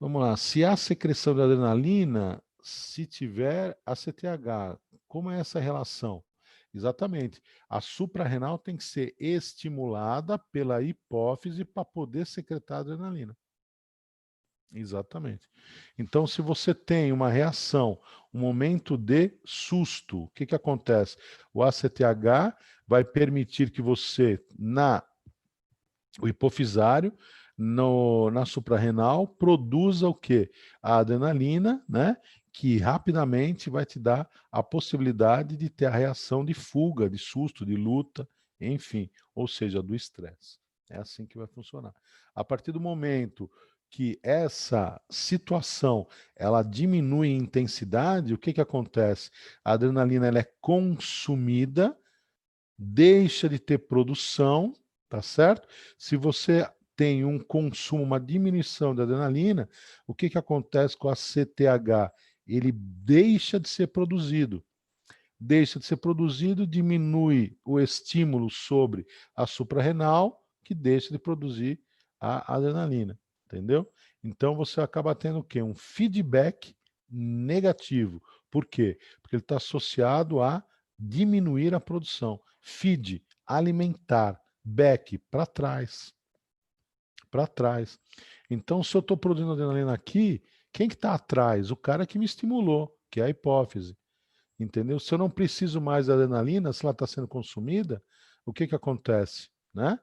A: Vamos lá. Se há secreção de adrenalina, se tiver ACTH, como é essa relação? Exatamente. A suprarrenal tem que ser estimulada pela hipófise para poder secretar adrenalina. Exatamente. Então, se você tem uma reação, um momento de susto, o que acontece? O ACTH vai permitir que você, o hipofisário, na suprarrenal, produza o quê? A adrenalina, né? Que rapidamente vai te dar a possibilidade de ter a reação de fuga, de susto, de luta, enfim, ou seja, do estresse. É assim que vai funcionar. A partir do momento que essa situação ela diminui em intensidade, o que acontece? A adrenalina ela é consumida, deixa de ter produção, tá certo? Se você tem um consumo, uma diminuição da adrenalina, o que acontece com a CTH? Ele deixa de ser produzido. Deixa de ser produzido, diminui o estímulo sobre a suprarrenal, que deixa de produzir a adrenalina, entendeu? Então você acaba tendo o quê? Um feedback negativo. Por quê? Porque ele está associado a diminuir a produção. Feed, alimentar, back, para trás. Para trás. Então, se eu estou produzindo adrenalina aqui, quem que está atrás? O cara que me estimulou, que é a hipófise. Entendeu? Se eu não preciso mais da adrenalina, se ela está sendo consumida, o que acontece? Né?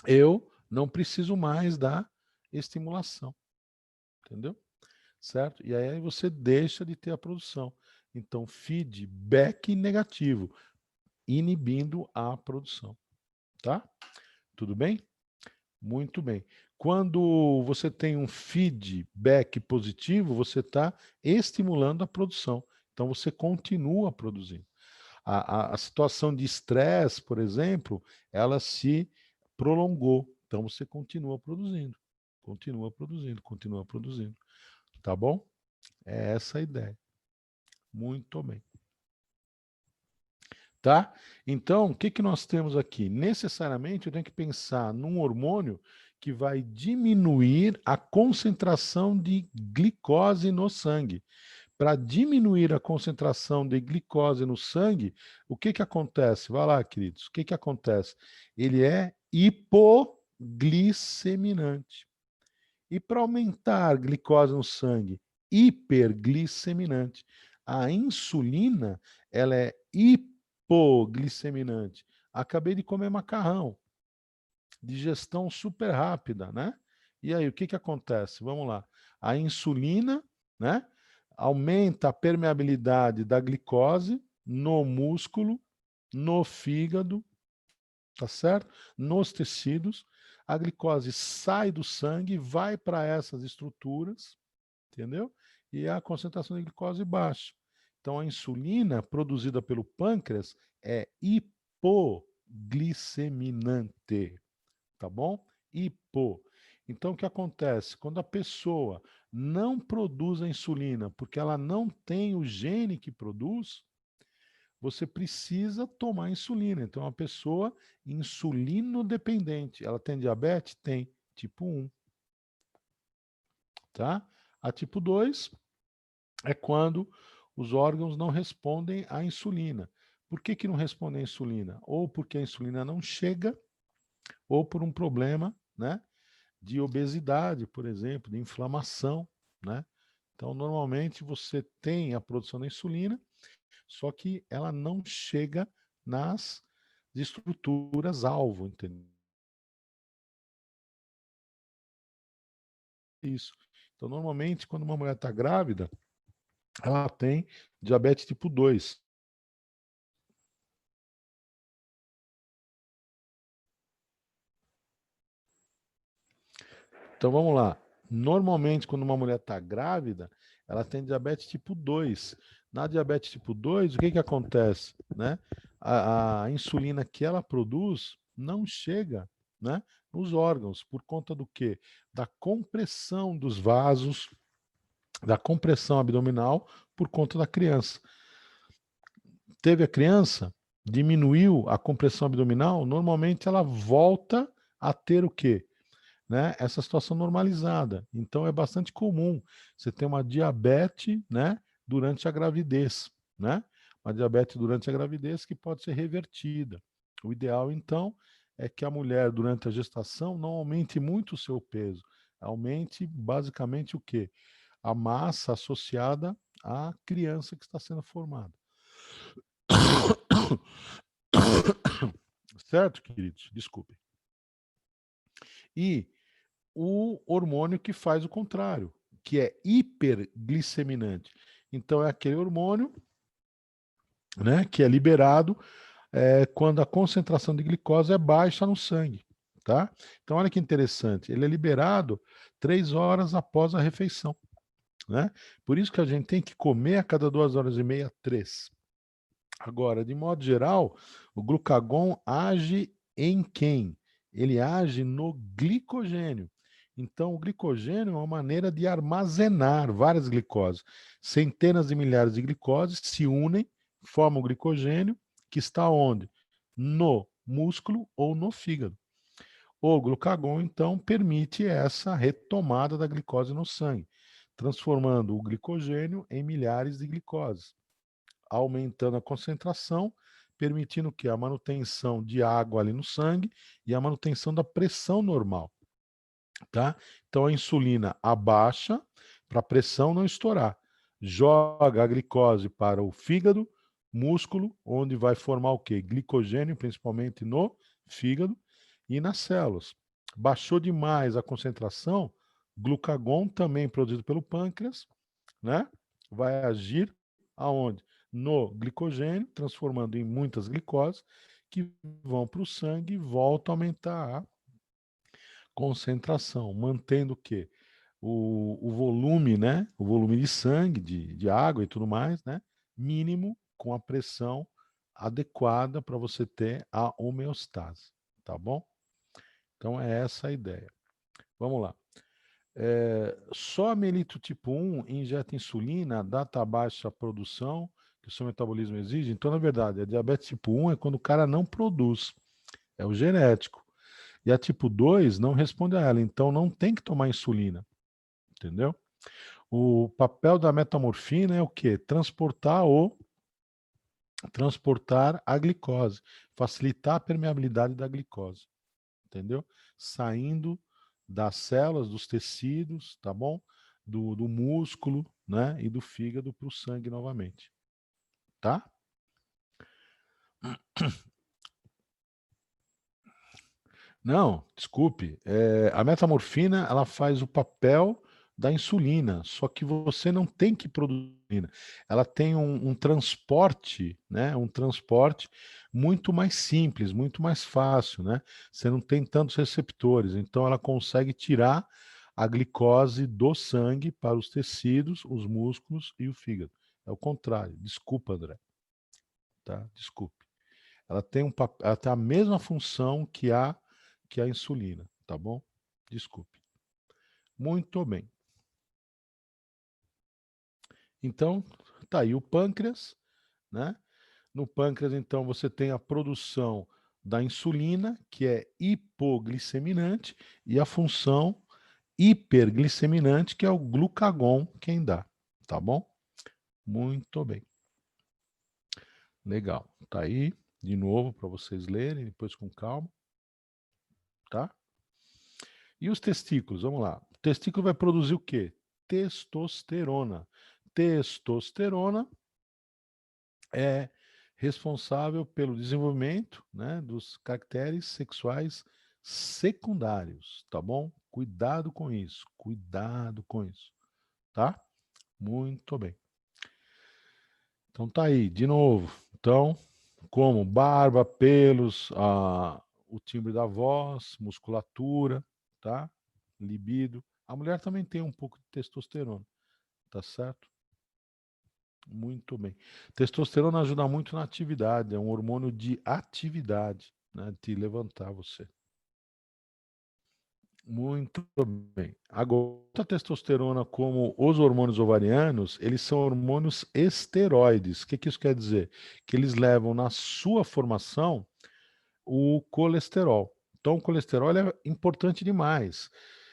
A: Eu não preciso mais da estimulação. Entendeu? Certo? E aí você deixa de ter a produção. Então, feedback negativo, inibindo a produção. Tá? Tudo bem? Muito bem. Quando você tem um feedback positivo, você está estimulando a produção. Então, você continua produzindo. A situação de estresse, por exemplo, ela se prolongou. Então, você continua produzindo, continua produzindo, continua produzindo. Tá bom? É essa a ideia. Muito bem. Tá? Então, o que nós temos aqui? Necessariamente, eu tenho que pensar num hormônio que vai diminuir a concentração de glicose no sangue. Para diminuir a concentração de glicose no sangue, o que acontece? Vai lá, queridos. O que acontece? Ele é hipoglicemiante. E para aumentar a glicose no sangue, hipergliceminante. A insulina, ela é hipoglicemiante. Acabei de comer macarrão. Digestão super rápida, né? E aí, o que acontece? Vamos lá. A insulina, né? aumenta a permeabilidade da glicose no músculo, no fígado, tá certo? Nos tecidos. A glicose sai do sangue, vai para essas estruturas, entendeu? E a concentração de glicose baixa. Então, a insulina produzida pelo pâncreas é hipoglicemiante, tá bom? Hipo. Então, o que acontece? Quando a pessoa não produz a insulina porque ela não tem o gene que produz, você precisa tomar insulina. Então, é uma pessoa insulinodependente. Ela tem diabetes? Tem. Tipo 1. Tá? A tipo 2 é quando os órgãos não respondem à insulina. Por que não respondem à insulina? Ou porque a insulina não chega, ou por um problema, né, de obesidade, por exemplo, de inflamação, né? Então, normalmente você tem a produção da insulina, só que ela não chega nas estruturas alvo, entendeu? Isso. Então, normalmente, quando uma mulher está grávida, ela tem diabetes tipo 2. Então, vamos lá. Normalmente, quando uma mulher está grávida, ela tem diabetes tipo 2. Na diabetes tipo 2, o que, que acontece? Né? A insulina que ela produz não chega, né, nos órgãos, por conta do quê? Da compressão dos vasos, da compressão abdominal, por conta da criança. Teve a criança, diminuiu a compressão abdominal, normalmente ela volta a ter o quê? Né, essa situação normalizada. Então é bastante comum você ter uma diabetes, né, durante a gravidez, né? Uma diabetes durante a gravidez que pode ser revertida. O ideal, então, é que a mulher, durante a gestação, não aumente muito o seu peso. Aumente basicamente o quê? A massa associada à criança que está sendo formada. Certo, queridos? Desculpem. E o hormônio que faz o contrário, que é hipergliceminante. Então, é aquele hormônio, né, que é liberado quando a concentração de glicose é baixa no sangue. Tá? Então, olha que interessante, ele é liberado 3 horas após a refeição. Né? Por isso que a gente tem que comer a cada 2 horas e meia, 3. Agora, de modo geral, o glucagon age em quem? Ele age no glicogênio. Então, o glicogênio é uma maneira de armazenar várias glicoses. Centenas de milhares de glicoses se unem, formam o glicogênio, que está onde? No músculo ou no fígado. O glucagon, então, permite essa retomada da glicose no sangue, transformando o glicogênio em milhares de glicoses, aumentando a concentração, permitindo que a manutenção de água ali no sangue e a manutenção da pressão normal. Tá? Então a insulina abaixa para a pressão não estourar. Joga a glicose para o fígado, músculo, onde vai formar o quê? Glicogênio, principalmente no fígado e nas células. Baixou demais a concentração, glucagon, também produzido pelo pâncreas, né? Vai agir aonde? No glicogênio, transformando em muitas glicoses que vão para o sangue e voltam a aumentar a concentração, mantendo o quê? O volume, né? O volume de sangue, de água e tudo mais, né? Mínimo, com a pressão adequada para você ter a homeostase, tá bom? Então é essa a ideia. Vamos lá. Só melito tipo 1 injeta insulina, data baixa produção, que o seu metabolismo exige. Então, na verdade, a diabetes tipo 1 é quando o cara não produz, é o genético. E a tipo 2 não responde a ela, então não tem que tomar insulina, entendeu? O papel da metamorfina é o quê? Transportar a glicose, facilitar a permeabilidade da glicose, entendeu? Saindo das células, dos tecidos, tá bom? Do músculo, né? E do fígado para o sangue novamente, tá? Não, desculpe. A metamorfina, ela faz o papel da insulina, só que você não tem que produzir insulina. Ela tem um transporte, né? Um transporte muito mais simples, muito mais fácil, né? Você não tem tantos receptores, então ela consegue tirar a glicose do sangue para os tecidos, os músculos e o fígado. É o contrário. Desculpa, André. Tá? Desculpe. Ela tem ela tem a mesma função que a insulina, tá bom? Desculpe. Muito bem. Então, tá aí o pâncreas, né? No pâncreas, então, você tem a produção da insulina, que é hipoglicemiante, e a função hipergliceminante, que é o glucagon quem dá, tá bom? Muito bem. Legal. Tá aí, de novo, para vocês lerem, depois com calma, tá? E os testículos, vamos lá. O testículo vai produzir o quê? Testosterona. Testosterona é responsável pelo desenvolvimento, né, dos caracteres sexuais secundários, tá bom? Cuidado com isso, tá? Muito bem. Então tá aí, de novo. Então, como barba, pelos, o timbre da voz, musculatura, tá? Libido. A mulher também tem um pouco de testosterona, tá certo? Muito bem. Testosterona ajuda muito na atividade, é um hormônio de atividade, né? De levantar você. Muito bem. Agora, a testosterona, como os hormônios ovarianos, eles são hormônios esteroides. O que isso quer dizer? Que eles levam na sua formação o colesterol. Então, o colesterol é importante demais.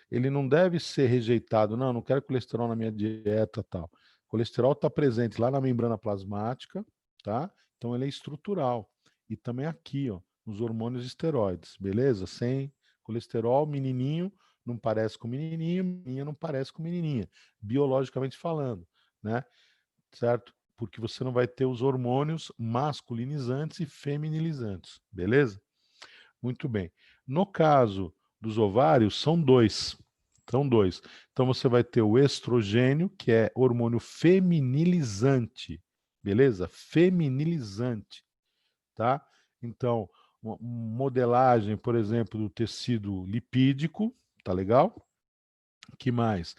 A: Ele não deve ser rejeitado. Não, não quero colesterol na minha dieta, tal. O colesterol está presente lá na membrana plasmática, tá? Então, ele é estrutural. E também aqui, ó, nos hormônios esteroides, beleza? Sem colesterol, menininho não parece com menininho, menininha não parece com menininha, biologicamente falando, né? Certo? Porque você não vai ter os hormônios masculinizantes e feminilizantes, beleza? Muito bem. No caso dos ovários, são dois. São dois. Então você vai ter o estrogênio, que é hormônio feminilizante, beleza? Feminilizante, tá? Então, modelagem, por exemplo, do tecido lipídico, tá legal? Que mais?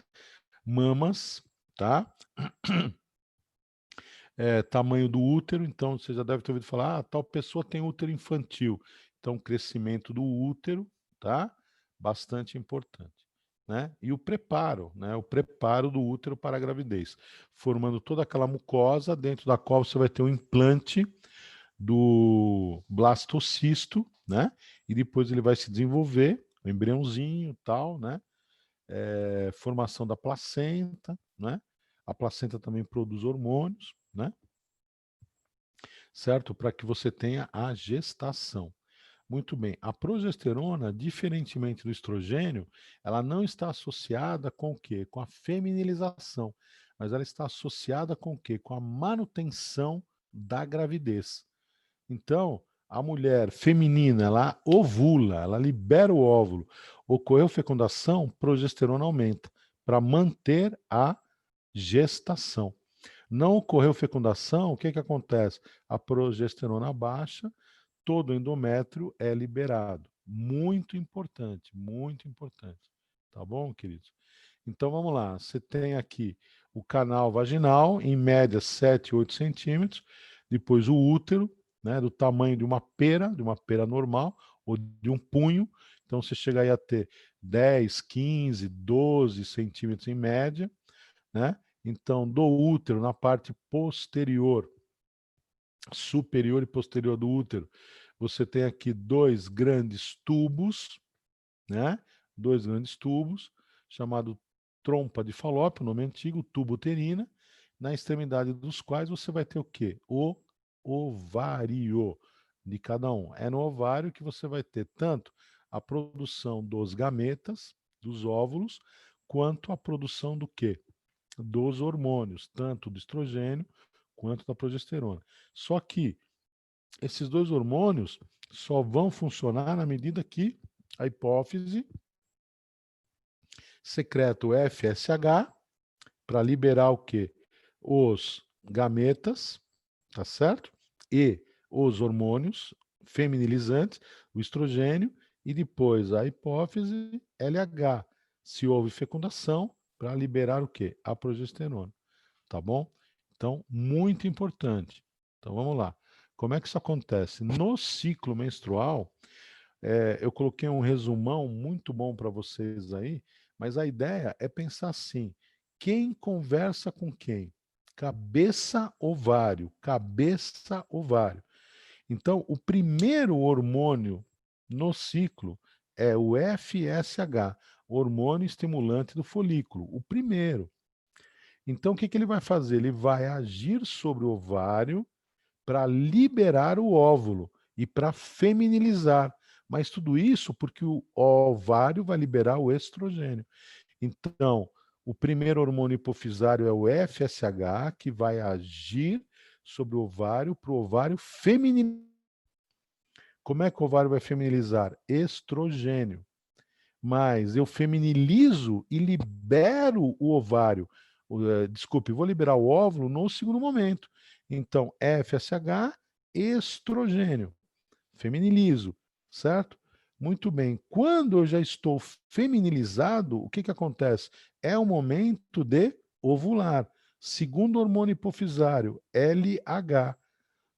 A: Mamas, tá? Tamanho do útero, então você já deve ter ouvido falar, tal pessoa tem útero infantil. Então, crescimento do útero, tá? Bastante importante, né? E o preparo, né? O preparo do útero para a gravidez, formando toda aquela mucosa dentro da qual você vai ter um implante do blastocisto, né? E depois ele vai se desenvolver, o embriãozinho, tal, né? Formação da placenta, né? A placenta também produz hormônios, né? Certo? Para que você tenha a gestação. Muito bem. A progesterona, diferentemente do estrogênio, ela não está associada com o quê? Com a feminilização, mas ela está associada com o quê? Com a manutenção da gravidez. Então, a mulher feminina, ela ovula, ela libera o óvulo. Ocorreu fecundação, progesterona aumenta para manter a gestação. Não ocorreu fecundação, o que acontece? A progesterona baixa, todo o endométrio é liberado. Muito importante, muito importante. Tá bom, queridos? Então vamos lá. Você tem aqui o canal vaginal, em média 7, 8 centímetros. Depois o útero, né, do tamanho de uma pera normal, ou de um punho. Então você chega aí a ter 10, 15, 12 centímetros em média, né? Então, do útero, na parte posterior, superior e posterior do útero, você tem aqui dois grandes tubos, né? Dois grandes tubos, chamado trompa de Falópio, nome antigo, tubo uterina, na extremidade dos quais você vai ter o quê? O ovário de cada um. É no ovário que você vai ter tanto a produção dos gametas, dos óvulos, quanto a produção do quê? Dos hormônios, tanto do estrogênio quanto da progesterona. Só que esses dois hormônios só vão funcionar na medida que a hipófise secreta o FSH para liberar o quê? Os gametas, tá certo? E os hormônios feminilizantes, o estrogênio, e depois a hipófise, LH, se houve fecundação, para liberar o quê? A progesterona, tá bom? Então, muito importante. Então, vamos lá. Como é que isso acontece? No ciclo menstrual, eu coloquei um resumão muito bom para vocês aí, mas a ideia é pensar assim: quem conversa com quem? Cabeça, ovário, cabeça, ovário. Então, o primeiro hormônio no ciclo é o FSH, hormônio estimulante do folículo, o primeiro. Então, o que ele vai fazer? Ele vai agir sobre o ovário para liberar o óvulo e para feminilizar. Mas tudo isso porque o ovário vai liberar o estrogênio. Então, o primeiro hormônio hipofisário é o FSH, que vai agir sobre o ovário para o ovário feminilizar. Como é que o ovário vai feminilizar? Estrogênio. Mas eu feminilizo e libero o ovário. Desculpe, vou liberar o óvulo no segundo momento. Então, FSH, estrogênio. Feminilizo, certo? Muito bem. Quando eu já estou feminilizado, o que acontece? É o momento de ovular. Segundo hormônio hipofisário, LH.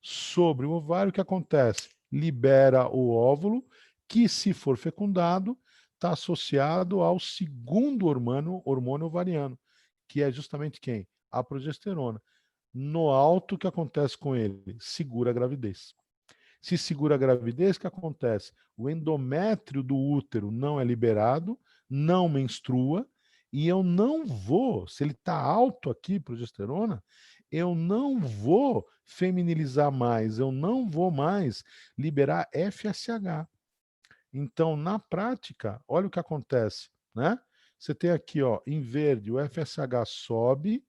A: Sobre o ovário, o que acontece? Libera o óvulo, que, se for fecundado, está associado ao segundo hormônio ovariano, que é justamente quem? A progesterona. No alto, o que acontece com ele? Segura a gravidez. Se segura a gravidez, o que acontece? O endométrio do útero não é liberado, não menstrua, e eu não vou, se ele está alto aqui, progesterona, eu não vou feminilizar mais, eu não vou mais liberar FSH. Então, na prática, olha o que acontece, né? Você tem aqui, ó, em verde, o FSH sobe,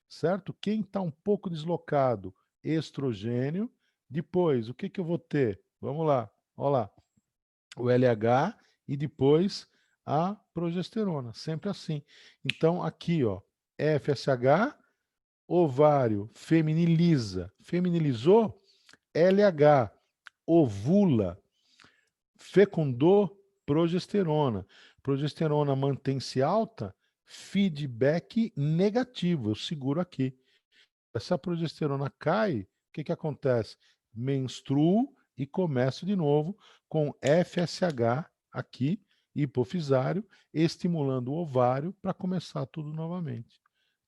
A: certo? Quem está um pouco deslocado, estrogênio. Depois, o que eu vou ter? Vamos lá, olha lá. O LH e depois a progesterona, sempre assim. Então, aqui, ó, FSH, ovário, feminiliza. Feminilizou, LH, ovula, fecundou, progesterona. Progesterona mantém-se alta, feedback negativo. Eu seguro aqui. Essa progesterona cai, o que acontece? Menstruo e começo de novo com FSH aqui, hipofisário, estimulando o ovário para começar tudo novamente.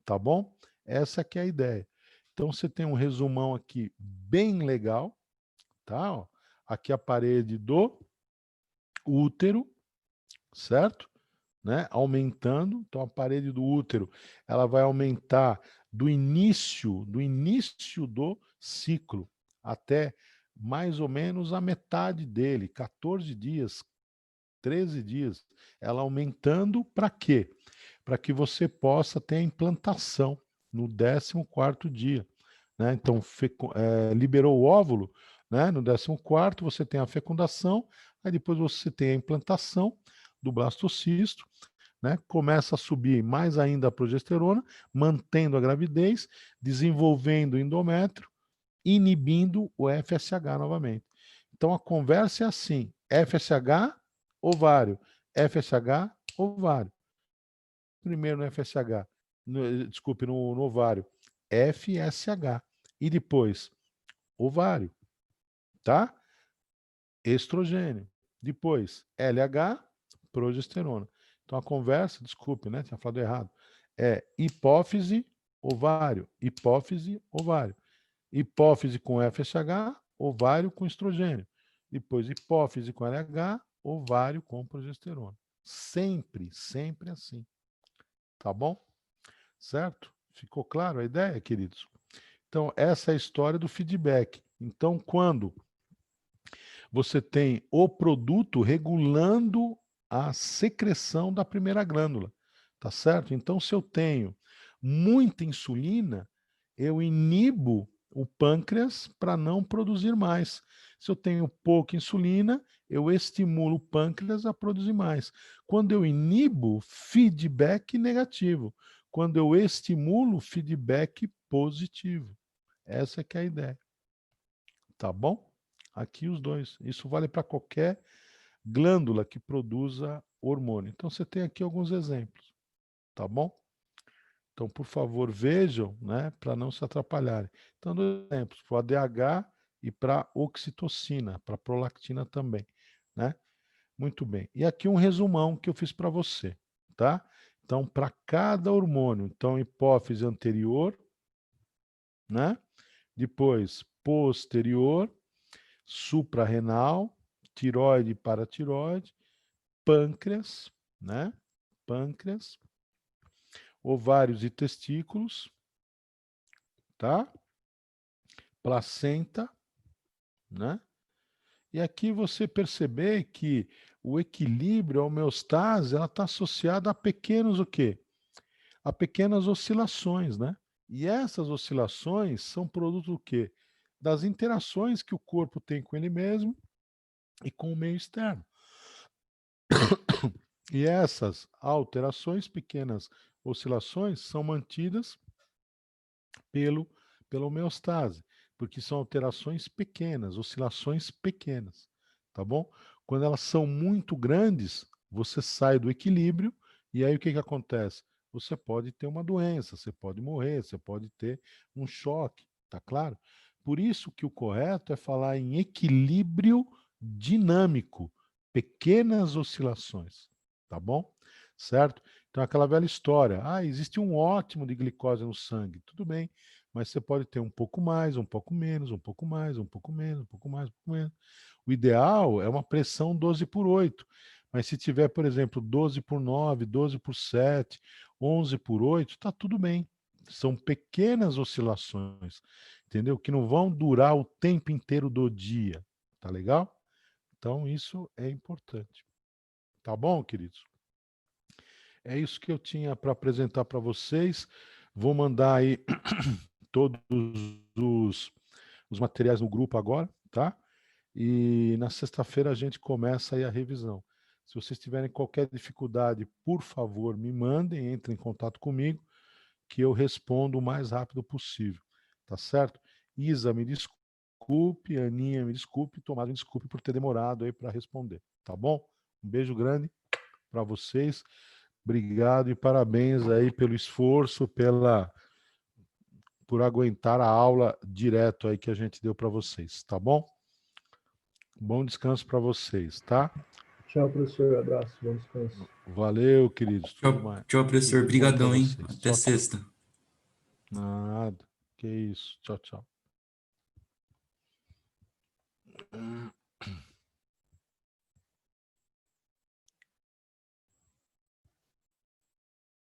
A: Tá bom? Essa que é a ideia. Então você tem um resumão aqui bem legal, tá? Ó, aqui a parede do útero, certo? Né? Aumentando, então a parede do útero, ela vai aumentar do início do ciclo até mais ou menos a metade dele, 14 dias, 13 dias, ela aumentando para quê? Para que você possa ter a implantação no 14º dia, né? Então, liberou o óvulo, né? No 14º você tem a fecundação, aí depois você tem a implantação do blastocisto, né? Começa a subir mais ainda a progesterona, mantendo a gravidez, desenvolvendo o endométrio, inibindo o FSH novamente. Então a conversa é assim: FSH, ovário, FSH, ovário. Primeiro no FSH, desculpe, no ovário, FSH. E depois, ovário, tá? Estrogênio. Depois, LH, progesterona. Então a conversa, desculpe, né? Tinha falado errado. É hipófise, ovário. Hipófise, ovário. Hipófise com FSH, ovário com estrogênio. Depois, hipófise com LH, ovário com progesterona. Sempre, sempre assim. Tá bom? Certo? Ficou claro a ideia, queridos? Então, essa é a história do feedback. Então, quando você tem o produto regulando a secreção da primeira glândula, tá certo? Então, se eu tenho muita insulina, eu inibo o pâncreas para não produzir mais. Se eu tenho pouca insulina, eu estimulo o pâncreas a produzir mais. Quando eu inibo, feedback negativo. Quando eu estimulo, feedback positivo. Essa é que é a ideia. Tá bom? Aqui os dois. Isso vale para qualquer glândula que produza hormônio. Então, você tem aqui alguns exemplos. Tá bom? Então, por favor, vejam, né, para não se atrapalharem. Então, dois exemplos, para o ADH e para a oxitocina, para a prolactina também, né? Muito bem. E aqui um resumão que eu fiz para você, tá? Então, para cada hormônio, então, hipófise anterior, né? Depois, posterior, suprarrenal, tiroide e paratiroide, pâncreas, né? Pâncreas, ovários e testículos, tá? Placenta, né? E aqui você perceber que o equilíbrio, a homeostase, ela está associada a pequenos o quê? A pequenas oscilações, né? E essas oscilações são produto do quê? Das interações que o corpo tem com ele mesmo e com o meio externo. E essas alterações, pequenas oscilações, são mantidas pela homeostase, porque são alterações pequenas, oscilações pequenas, tá bom? Quando elas são muito grandes, você sai do equilíbrio e aí o que acontece? Você pode ter uma doença, você pode morrer, você pode ter um choque, tá claro? Por isso que o correto é falar em equilíbrio dinâmico, pequenas oscilações, tá bom? Certo? Então, aquela velha história, existe um ótimo de glicose no sangue, tudo bem, mas você pode ter um pouco mais, um pouco menos, um pouco mais, um pouco menos, um pouco mais, um pouco menos. O ideal é uma pressão 12/8, mas se tiver, por exemplo, 12/9, 12/7, 11/8, está tudo bem. São pequenas oscilações, entendeu? Que não vão durar o tempo inteiro do dia, tá legal? Então, isso é importante. Tá bom, queridos? É isso que eu tinha para apresentar para vocês. Vou mandar aí todos os materiais no grupo agora, tá? E na sexta-feira a gente começa aí a revisão. Se vocês tiverem qualquer dificuldade, por favor, me mandem, entrem em contato comigo, que eu respondo o mais rápido possível, tá certo? Isa, me desculpe, Aninha, me desculpe, Tomás, me desculpe por ter demorado aí para responder, tá bom? Um beijo grande para vocês. Obrigado e parabéns aí pelo esforço, por aguentar a aula direto aí que a gente deu para vocês, tá bom? Bom descanso para vocês, tá?
E: Tchau, professor. Abraço. Bom descanso.
A: Valeu, queridos. Tudo
C: Tchau,
A: mais.
C: tchau, professor.
A: Tudo de bom para
C: Brigadão, hein?
A: vocês.
C: Até
A: Tchau, tchau.
C: sexta.
A: Nada. Que isso. Tchau, tchau.